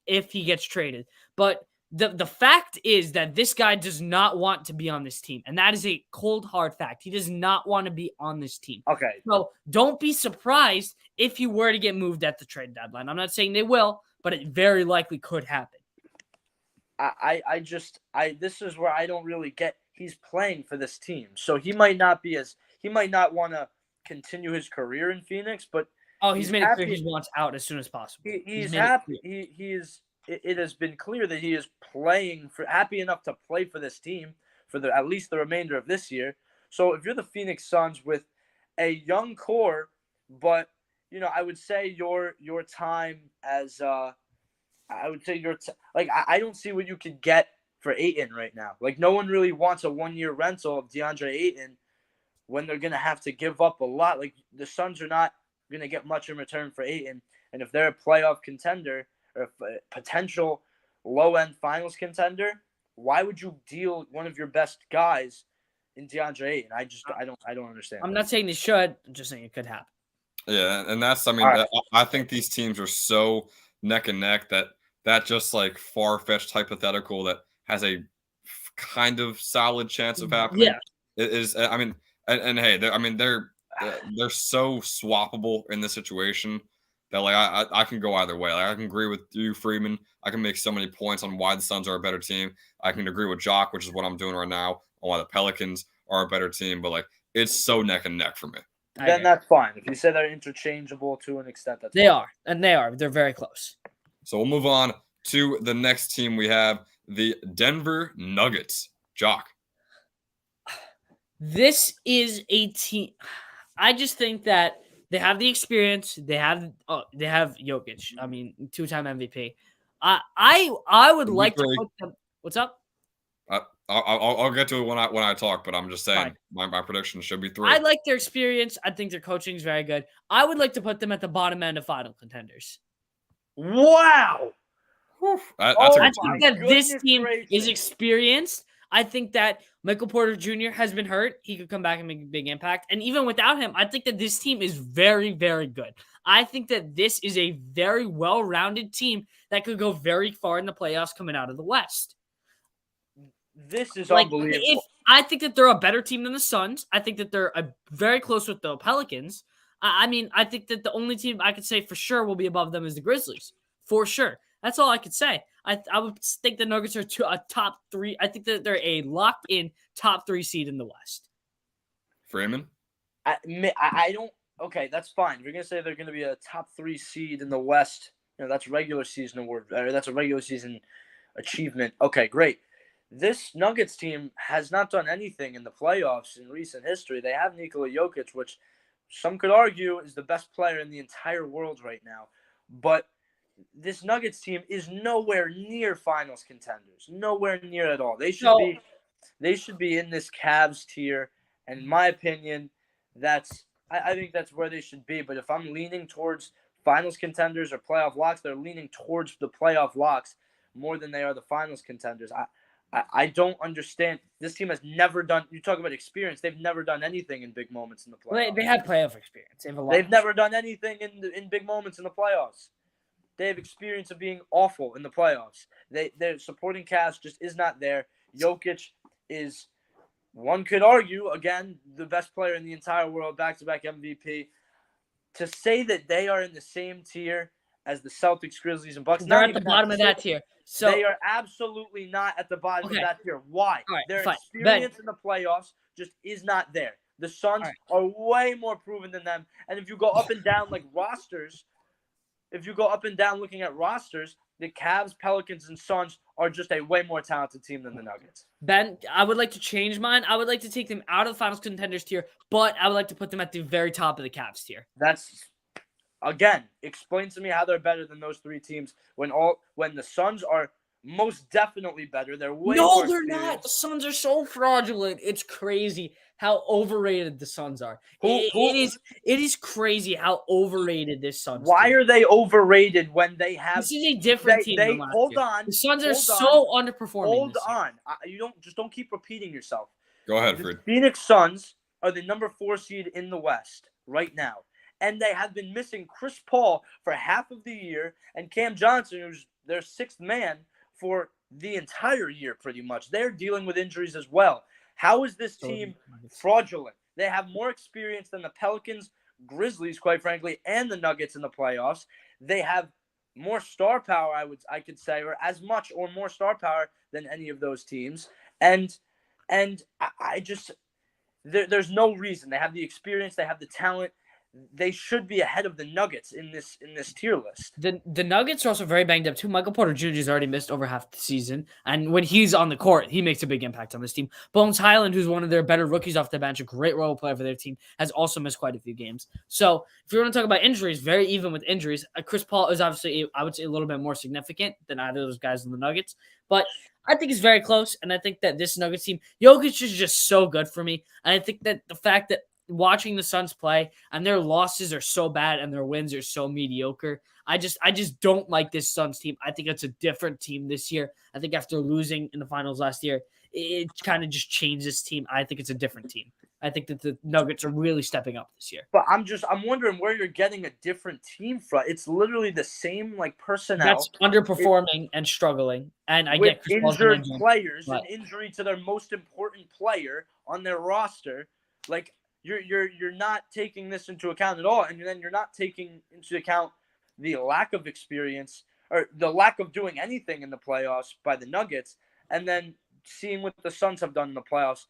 if he gets traded. But the fact is that this guy does not want to be on this team. And that is a cold, hard fact. He does not want to be on this team. Okay. So don't be surprised if he were to get moved at the trade deadline. I'm not saying they will, but it very likely could happen. This is where I don't really get. He's playing for this team, so he might not want to continue his career in Phoenix, but he's made it clear he wants out as soon as possible. He's happy. It has been clear that he is happy enough to play for this team for at least the remainder of this year. So if you're the Phoenix Suns with a young core, but I would say your time as I would say I don't see what you could get for Ayton right now. Like, no one really wants a 1-year rental of DeAndre Ayton when they're going to have to give up a lot. Like, the Suns are not going to get much in return for Ayton. And if they're a playoff contender or a potential low-end finals contender, why would you deal one of your best guys in DeAndre Ayton? I don't understand. I'm not saying they should. I'm just saying it could happen. Yeah, and I think these teams are so neck and neck that just like far-fetched hypothetical that has a kind of solid chance of happening. Yeah, it is. I mean, and hey, they're so swappable in this situation that like I can go either way. Like, I can agree with you, Freeman. I can make so many points on why the Suns are a better team. I can agree with Jock, which is what I'm doing right now, on why the Pelicans are a better team. But like, it's so neck and neck for me. Then that's fine. If you say they're interchangeable to an extent, that's they fine. are, and they are. They're very close. So we'll move on to the next team. We have the Denver Nuggets. Jock. This is a team. I just think that they have the experience. They have Jokic. I mean, 2-time MVP. I would like to put them. What's up? I'll get to it when I talk, but I'm just saying my prediction should be 3. I like their experience. I think their coaching is very good. I would like to put them at the bottom end of final contenders. Wow. I think that this team is experienced. I think that Michael Porter Jr. has been hurt. He could come back and make a big impact. And even without him, I think that this team is very, very good. I think that this is a very well-rounded team that could go very far in the playoffs coming out of the West. This is unbelievable. I think that they're a better team than the Suns. I think that they're very close with the Pelicans. I mean, I think that the only team I could say for sure will be above them is the Grizzlies. For sure. That's all I could say. I would think the Nuggets are a top 3. I think that they're a locked-in top 3 seed in the West. Freeman? I don't. Okay, that's fine. If you're gonna say they're gonna be a top 3 seed in the West, that's regular season award. Or that's a regular season achievement. Okay, great. This Nuggets team has not done anything in the playoffs in recent history. They have Nikola Jokic, which some could argue is the best player in the entire world right now. But this Nuggets team is nowhere near finals contenders. Nowhere near at all. They should be in this Cavs tier. And in my opinion, I think that's where they should be. But if I'm leaning towards finals contenders or playoff locks, they're leaning towards the playoff locks more than they are the finals contenders. I don't understand. This team has never done. You talk about experience. They've never done anything in big moments in the playoffs. They have playoff experience. They've never done anything in big moments in the playoffs. They have experience of being awful in the playoffs. Their supporting cast just is not there. Jokic is, one could argue, again, the best player in the entire world, back-to-back MVP. To say that they are in the same tier as the Celtics, Grizzlies, and Bucks, they're at the bottom of that tier. So they are absolutely not at the bottom of that tier. Why? Right, Their experience in the playoffs just is not there. The Suns are way more proven than them. And if you go up and down like rosters, looking at rosters, the Cavs, Pelicans, and Suns are just a way more talented team than the Nuggets. Ben, I would like to change mine. I would like to take them out of the finals contenders tier, but I would like to put them at the very top of the Cavs tier. Again, explain to me how they're better than those 3 teams when the Suns are most definitely better. They're way No, more they're not. The experienced. Suns are so fraudulent. It's crazy how overrated the Suns are. Who It is crazy how overrated this Suns Why team. are they overrated when they have? This is a different team than They last hold year. on. The Suns are hold on, so underperforming Hold this year. on. You don't keep repeating yourself. Go ahead, The Freed. Phoenix Suns are the number 4 seed in the West right now, and they have been missing Chris Paul for half of the year and Cam Johnson, who's their 6th man, for the entire year pretty much. They're dealing with injuries as well. How is this team fraudulent? They have more experience than the Pelicans, Grizzlies, quite frankly, and the Nuggets in the playoffs. They have more star power, I could say, or as much or more star power than any of those teams. And I just there's no reason. They have the experience, they have the talent. They should be ahead of the Nuggets in this tier list. The Nuggets are also very banged up too. Michael Porter Jr. has already missed over half the season, and when he's on the court, he makes a big impact on this team. Bones Highland, who's one of their better rookies off the bench, a great role player for their team, has also missed quite a few games. So if you want to talk about injuries, very even with injuries. Chris Paul is obviously, I would say, a little bit more significant than either of those guys in the Nuggets, but I think it's very close, and I think that this Nuggets team, Jokic is just so good for me, and I think that the fact that watching the Suns play and their losses are so bad and their wins are so mediocre, I just don't like this Suns team. I think it's a different team this year. I think after losing in the finals last year, it kind of just changed this team. I think it's a different team. I think that the Nuggets are really stepping up this year. But I'm wondering where you're getting a different team from. It's literally the same personnel. That's underperforming and struggling. And I with get Chris Paul's injured injured, players, but an injury to their most important player on their roster. You're not taking this into account at all, and then you're not taking into account the lack of experience or the lack of doing anything in the playoffs by the Nuggets, and then seeing what the Suns have done in the playoffs.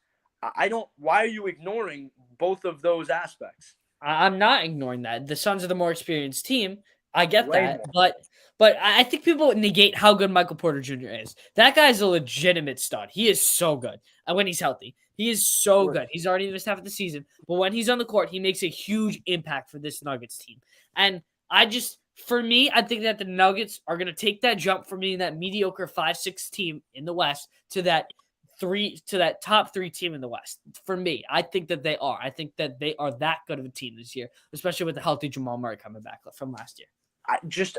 I don't. Why are you ignoring both of those aspects? I'm not ignoring that. The Suns are the more experienced team. I get Way that, more. but I think people negate how good Michael Porter Jr. is. That guy's a legitimate stud. He is so good when he's healthy. He is so good. He's already missed half of the season, but when he's on the court, he makes a huge impact for this Nuggets team. And for me, I think that the Nuggets are going to take that jump from being that mediocre 5-6 team in the West to that top 3 team in the West. For me, I think that they are. I think that they are that good of a team this year, especially with the healthy Jamal Murray coming back from last year. Just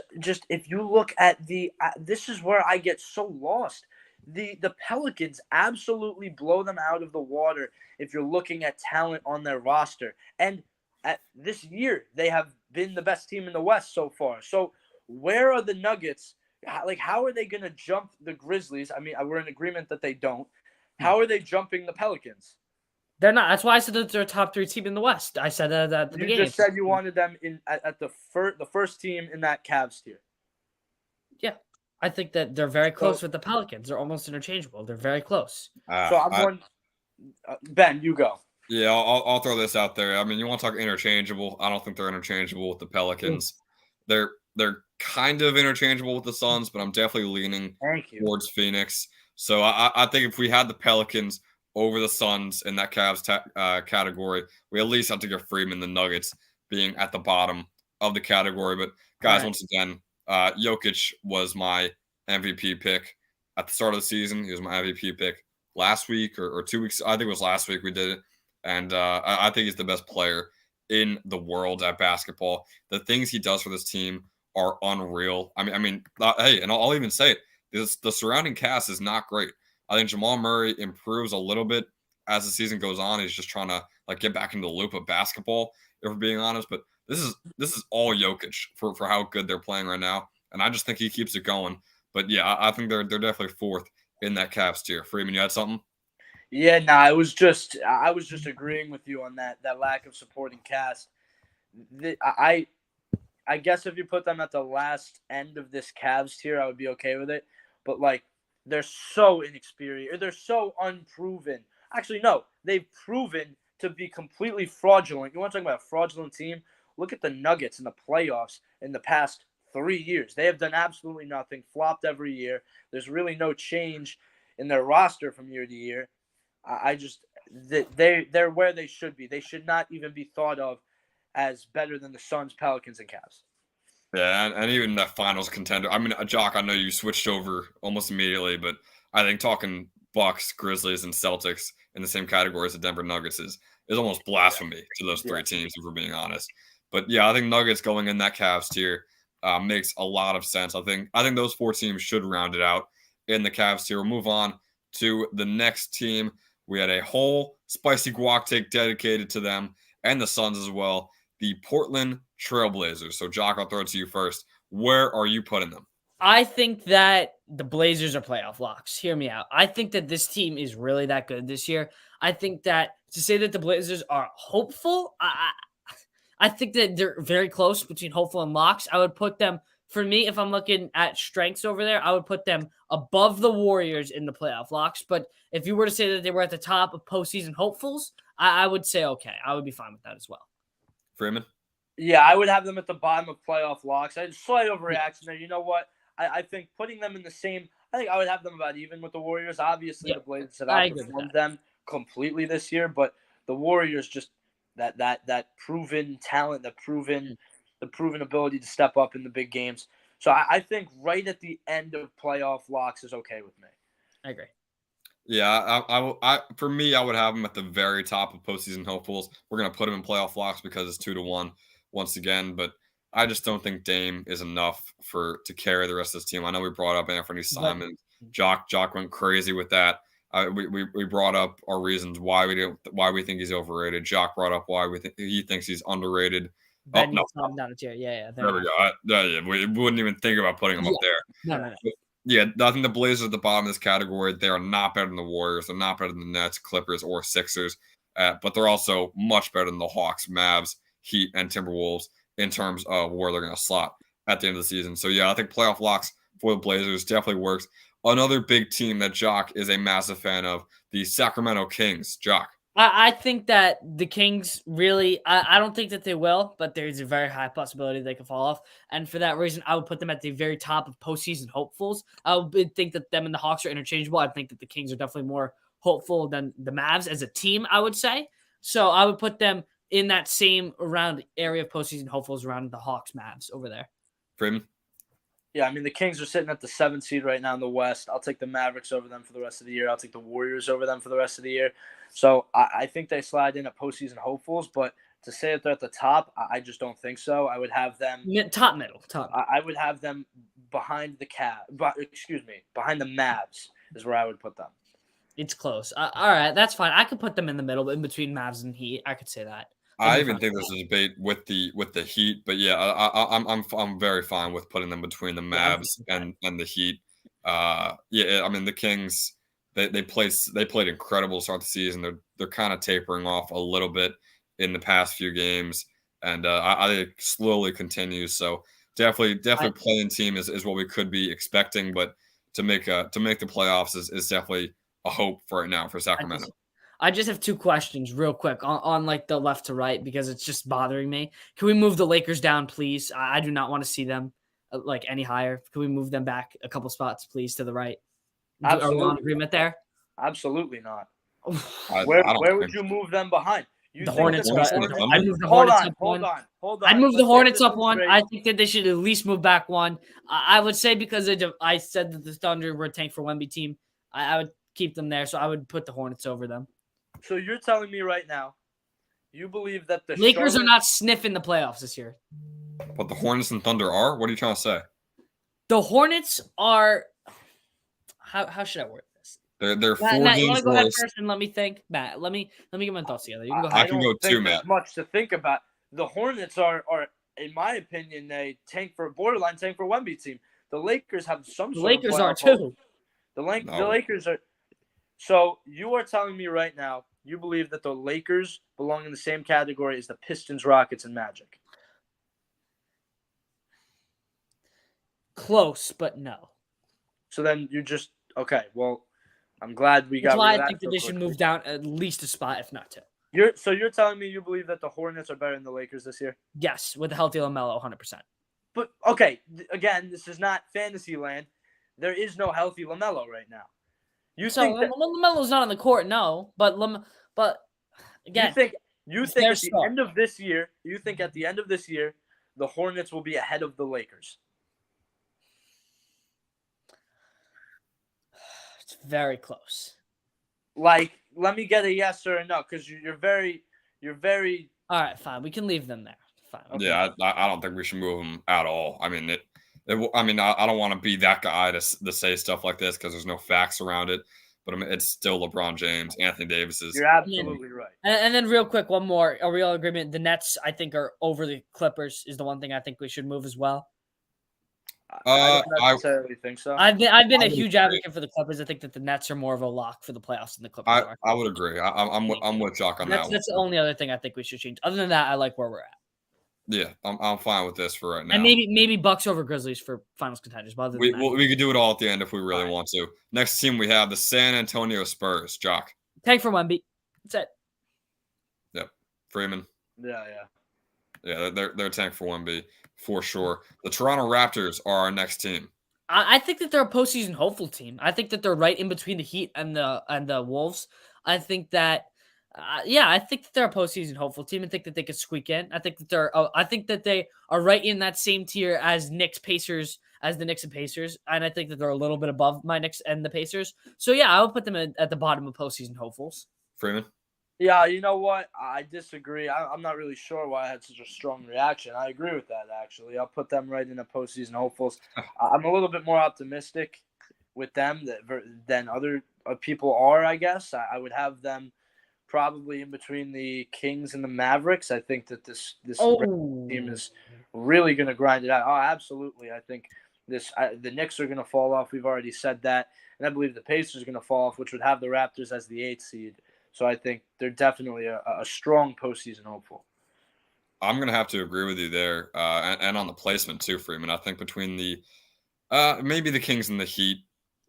if you look at this is where I get so lost. The Pelicans absolutely blow them out of the water if you're looking at talent on their roster. And at this year, they have been the best team in the West so far. So where are the Nuggets? How are they going to jump the Grizzlies? I mean, we're in agreement that they don't. How are they jumping the Pelicans? They're not. That's why I said that they're a top 3 team in the West. I said that at the beginning. You just said you wanted them at the first team in that Cavs tier. Yeah. I think that they're very close with the Pelicans. They're almost interchangeable. They're very close. So I'm going. Ben, you go. Yeah, I'll throw this out there. I mean, you want to talk interchangeable? I don't think they're interchangeable with the Pelicans. They're kind of interchangeable with the Suns, but I'm definitely leaning towards Phoenix. So I think if we had the Pelicans over the Suns in that Cavs category, we at least have to give Freeman the Nuggets being at the bottom of the category. But guys, once again, Jokic was my MVP pick at the start of the season. He was my MVP pick last week or 2 weeks. I think it was last week we did it. And I think he's the best player in the world at basketball. The things he does for this team are unreal. I mean, hey, and I'll even say it. The surrounding cast is not great. I think Jamal Murray improves a little bit as the season goes on. He's just trying to get back into the loop of basketball, if we're being honest. But this is all Jokic for how good they're playing right now, and I just think he keeps it going. But yeah, I think they're definitely 4th in that Cavs tier. Freeman, you had something? Yeah, no, I was just agreeing with you on that lack of supporting cast. I guess if you put them at the last end of this Cavs tier, I would be okay with it. But they're so inexperienced, or they're so unproven. Actually, no, they've proven to be completely fraudulent. You want to talk about a fraudulent team? Look at the Nuggets in the playoffs in the past 3 years. They have done absolutely nothing, flopped every year. There's really no change in their roster from year to year. They're where they should be. They should not even be thought of as better than the Suns, Pelicans, and Cavs. Yeah, and even the finals contender. I mean, Jock, I know you switched over almost immediately, but I think talking Bucks, Grizzlies, and Celtics in the same category as the Denver Nuggets is almost blasphemy to those Yeah. three teams, if we're being honest. But yeah, I think Nuggets going in that Cavs tier makes a lot of sense. I think those four teams should round it out in the Cavs tier. We'll move on to the next team. We had a whole spicy guac take dedicated to them and the Suns as well. The Portland Trailblazers. So, Jock, I'll throw it to you first. Where are you putting them? I think that the Blazers are playoff locks. Hear me out. I think that this team is really that good this year. I think that to say that the Blazers are hopeful, I think that they're very close between hopeful and locks. I would put them, for me, if I'm looking at strengths over there, I would put them above the Warriors in the playoff locks. But if you were to say that they were at the top of postseason hopefuls, I would say okay. I would be fine with that as well. Freeman? Yeah, I would have them at the bottom of playoff locks. I slight overreaction there. You know what? I think putting them in the same. I think I would have them about even with the Warriors. Obviously, Yeah, the Blazers have I agree with outperformed them completely this year, but the Warriors just that proven talent, the proven ability to step up in the big games. So I think right at the end of playoff locks is okay with me. I agree. Yeah, for me, I would have them at the very top of postseason hopefuls. We're going to put them in playoff locks because it's 2-1 once again, but I just don't think Dame is enough to carry the rest of this team. I know we brought up Anthony Simons. Jock went crazy with that. We brought up our reasons why we think he's overrated. Jock brought up why he thinks he's underrated. Down a tier. Yeah. There we go. We wouldn't even think about putting him up there. No. Yeah, I think the Blazers at the bottom of this category. They are not better than the Warriors. They're not better than the Nets, Clippers, or Sixers. But they're also much better than the Hawks, Mavs, Heat, and Timberwolves in terms of where they're going to slot at the end of the season. So, yeah, I think playoff locks for the Blazers definitely works. Another big team that Jock is a massive fan of, the Sacramento Kings. Jock. I think that the Kings really, I don't think that they will, but there's a very high possibility they could fall off. And for that reason, I would put them at the very top of postseason hopefuls. I would think that them and the Hawks are interchangeable. I think that the Kings are definitely more hopeful than the Mavs as a team, I would say. So I would put them in that same around area of postseason hopefuls around the Hawks, Mavs over there. Freeman? Yeah, I mean, the Kings are sitting at the 7th seed right now in the West. I'll take the Mavericks over them for the rest of the year. I'll take the Warriors over them for the rest of the year. So I think they slide in at postseason hopefuls, but to say that they're at the top, I just don't think so. I would have them top middle. I would have them behind the behind the Mavs is where I would put them. It's close. All right, that's fine. I could put them in the middle, in between Mavs and Heat. I could say that. I even think there's a debate with the Heat, but yeah, I'm very fine with putting them between the Mavs and the Heat. Yeah, I mean the Kings. They played incredible to start the season. They're kind of tapering off a little bit in the past few games, and I think it slowly continues. So definitely playing team is what we could be expecting, but to make the playoffs is definitely a hope for right now for Sacramento. I just have two questions real quick on like the left to right because it's just bothering me. Can we move the Lakers down, please? I do not want to see them like any higher. Can we move them back a couple spots, please, to the right? Absolutely. Are we on agreement there? Absolutely not. Where would you move them behind? The Hornets. I'd move the Hornets up one. Hold on. I'd move the Hornets up one. I think that they should at least move back one. I would say because I said that the Thunder were a tank for Wemby team, I would keep them there. So I would put the Hornets over them. So you're telling me right now, you believe that the Lakers are not sniffing the playoffs this year. But the Hornets and Thunder are? What are you trying to say? The Hornets are. How should I word this? They're 4 Matt, games you want to go ahead worse. first and let me think, Matt? Let me get my thoughts together. You can go I ahead. can go too, Matt. Much to think about. The Hornets are, in my opinion, a borderline tank for Wemby team. The Lakers have some. The sort Lakers of are playoff hope. too. The Lakers are. So you are telling me right now you believe that the Lakers belong in the same category as the Pistons, Rockets, and Magic? Close, but no. So then you just okay. Well, I'm glad we That's got. why rid of I that think that so they should quickly. move down at least a spot, if not two. You're telling me you believe that the Hornets are better than the Lakers this year? Yes, with a healthy LaMelo, 100%. But okay, again, this is not fantasy land. There is no healthy LaMelo right now. You So think that, LaMelo's not on the court, no. But again, you think at the end of this year, the Hornets will be ahead of the Lakers? It's very close. Like, let me get a yes or a no, because you're very. All right, fine. We can leave them there. Fine. Okay. Yeah, I don't think we should move him at all. I mean, I don't want to be that guy to say stuff like this because there's no facts around it. But I mean, it's still LeBron James, Anthony Davis is. You're absolutely right. And then real quick, one more, a real agreement. The Nets, I think, are over the Clippers is the one thing I think we should move as well. I don't necessarily think so. I've been a huge advocate for the Clippers. I think that the Nets are more of a lock for the playoffs than the Clippers are. I would agree. I'm with Jock on that. That's the only other thing I think we should change. Other than that, I like where we're at. Yeah, I'm fine with this for right now. And maybe Bucks over Grizzlies for finals contenders. But other than that, we could do it all at the end if we really want to. Next team we have the San Antonio Spurs. Jock. tank for Wemby. That's it. Yep. Freeman. Yeah. Yeah, they're tank for Wemby for sure. The Toronto Raptors are our next team. I think that they're a postseason hopeful team. I think that they're right in between the Heat and the Wolves. I think that, I think that they're a postseason hopeful team. I think that they could squeak in. I think that they are right in that same tier as the Knicks and Pacers, and I think that they're a little bit above my Knicks and the Pacers. So yeah, I would put them at the bottom of postseason hopefuls. Freeman. Yeah, you know what? I disagree. I'm not really sure why I had such a strong reaction. I agree with that, actually. I'll put them right in the postseason hopefuls. I'm a little bit more optimistic with them than other people are, I guess. I would have them probably in between the Kings and the Mavericks. I think that this team is really going to grind it out. Oh, absolutely. I think the Knicks are going to fall off. We've already said that. And I believe the Pacers are going to fall off, which would have the Raptors as the 8th seed. So I think they're definitely a strong postseason hopeful. I'm going to have to agree with you there, and on the placement too, Freeman. I think between the maybe the Kings and the Heat.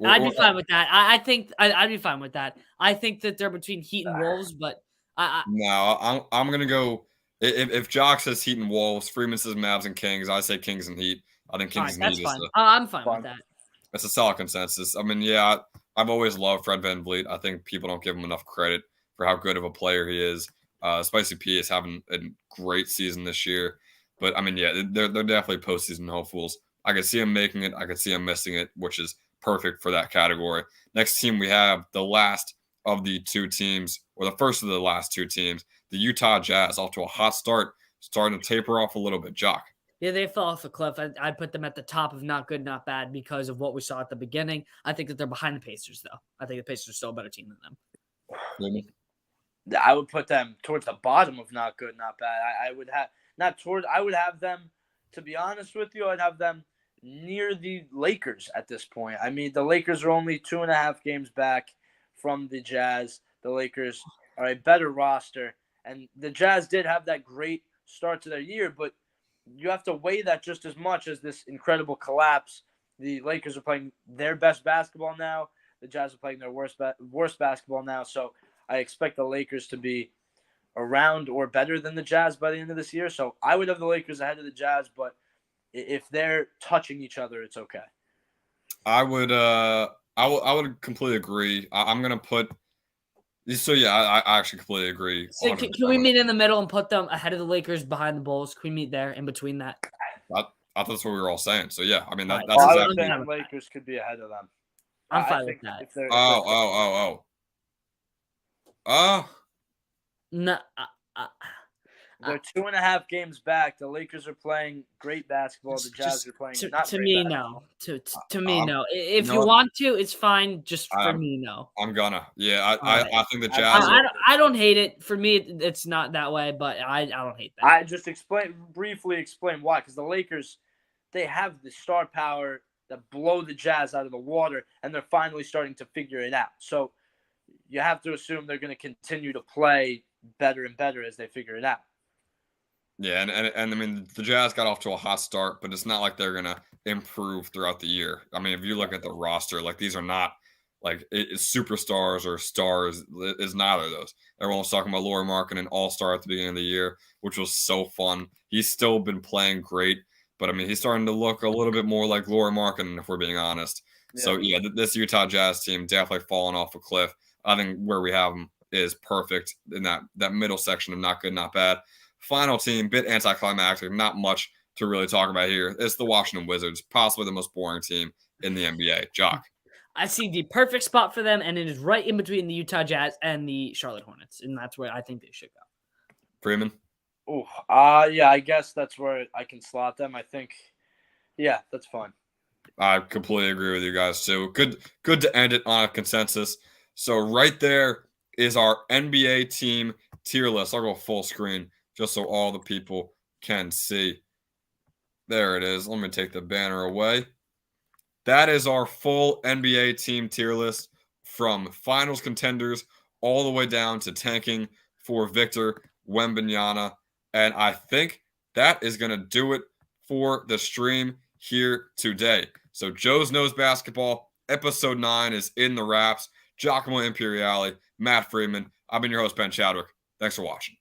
I'd be fine with that. I think I'd be fine with that. I think that they're between Heat and Wolves, but no, I'm going to go. If Jock says Heat and Wolves, Freeman says Mavs and Kings. I say Kings and Heat. I think Kings and Heat fine. is I'm fine with that. It's a solid consensus. I mean, yeah, I've always loved Fred VanVleet. I think people don't give him enough credit for how good of a player he is. Spicy P is having a great season this year. But, I mean, yeah, they're definitely postseason hopefuls. I could see him making it. I could see him missing it, which is perfect for that category. Next team, we have the last of the two teams, or the first of the last two teams, the Utah Jazz, off to a hot start, starting to taper off a little bit. Jock. Yeah, they fell off a cliff. I'd put them at the top of not good, not bad because of what we saw at the beginning. I think that they're behind the Pacers, though. I think the Pacers are still a better team than them. Maybe. I would put them towards the bottom of not good, not bad. I would have them, to be honest with you, I'd have them near the Lakers at this point. I mean, the Lakers are only 2.5 games back from the Jazz. The Lakers are a better roster, and the Jazz did have that great start to their year, but you have to weigh that just as much as this incredible collapse. The Lakers are playing their best basketball now. The Jazz are playing their worst basketball now. So I expect the Lakers to be around or better than the Jazz by the end of this year. So I would have the Lakers ahead of the Jazz, but if they're touching each other, it's okay. I would completely agree. I'm gonna put. So yeah, I actually completely agree. So can we meet in the middle and put them ahead of the Lakers, behind the Bulls? Can we meet there in between that? I thought that's what we were all saying. So yeah, I mean that's I exactly. think Lakers could be ahead of them. I'm fine with that. No, they're 2.5 games back. The Lakers are playing great basketball. The Jazz are playing not to great me, basketball. no. To me, no. If you want to, it's fine. Just for me, no. I'm gonna. Yeah, I think the Jazz. I don't hate it. For me, it's not that way, but I don't hate that. I just briefly explain why. Because the Lakers, they have the star power that blow the Jazz out of the water, and they're finally starting to figure it out. So you have to assume they're going to continue to play better and better as they figure it out. Yeah, and I mean the Jazz got off to a hot start, but it's not like they're gonna improve throughout the year. I mean, if you look at the roster, like these are not like it's superstars or stars. It's neither of those. Everyone was talking about Lauri Markkanen, an all-star at the beginning of the year, which was so fun. He's still been playing great, but I mean he's starting to look a little bit more like Lauri Markkanen, if we're being honest. Yeah. So yeah, this Utah Jazz team definitely falling off a cliff. I think where we have them is perfect in that middle section of not good, not bad. Final team, bit anticlimactic, not much to really talk about here. It's the Washington Wizards, possibly the most boring team in the NBA. Jock. I see the perfect spot for them, and it is right in between the Utah Jazz and the Charlotte Hornets, and that's where I think they should go. Freeman? Oh, yeah, I guess that's where I can slot them. I think, yeah, that's fine. I completely agree with you guys too. Good to end it on a consensus. So right there is our NBA team tier list. I'll go full screen just so all the people can see. There it is. Let me take the banner away. That is our full NBA team tier list from finals contenders all the way down to tanking for Victor Wembanyama. And I think that is going to do it for the stream here today. So Joe's Knows Basketball, episode 9 is in the wraps. Giacomo Imperiale, Matt Freeman. I've been your host, Ben Chadwick. Thanks for watching.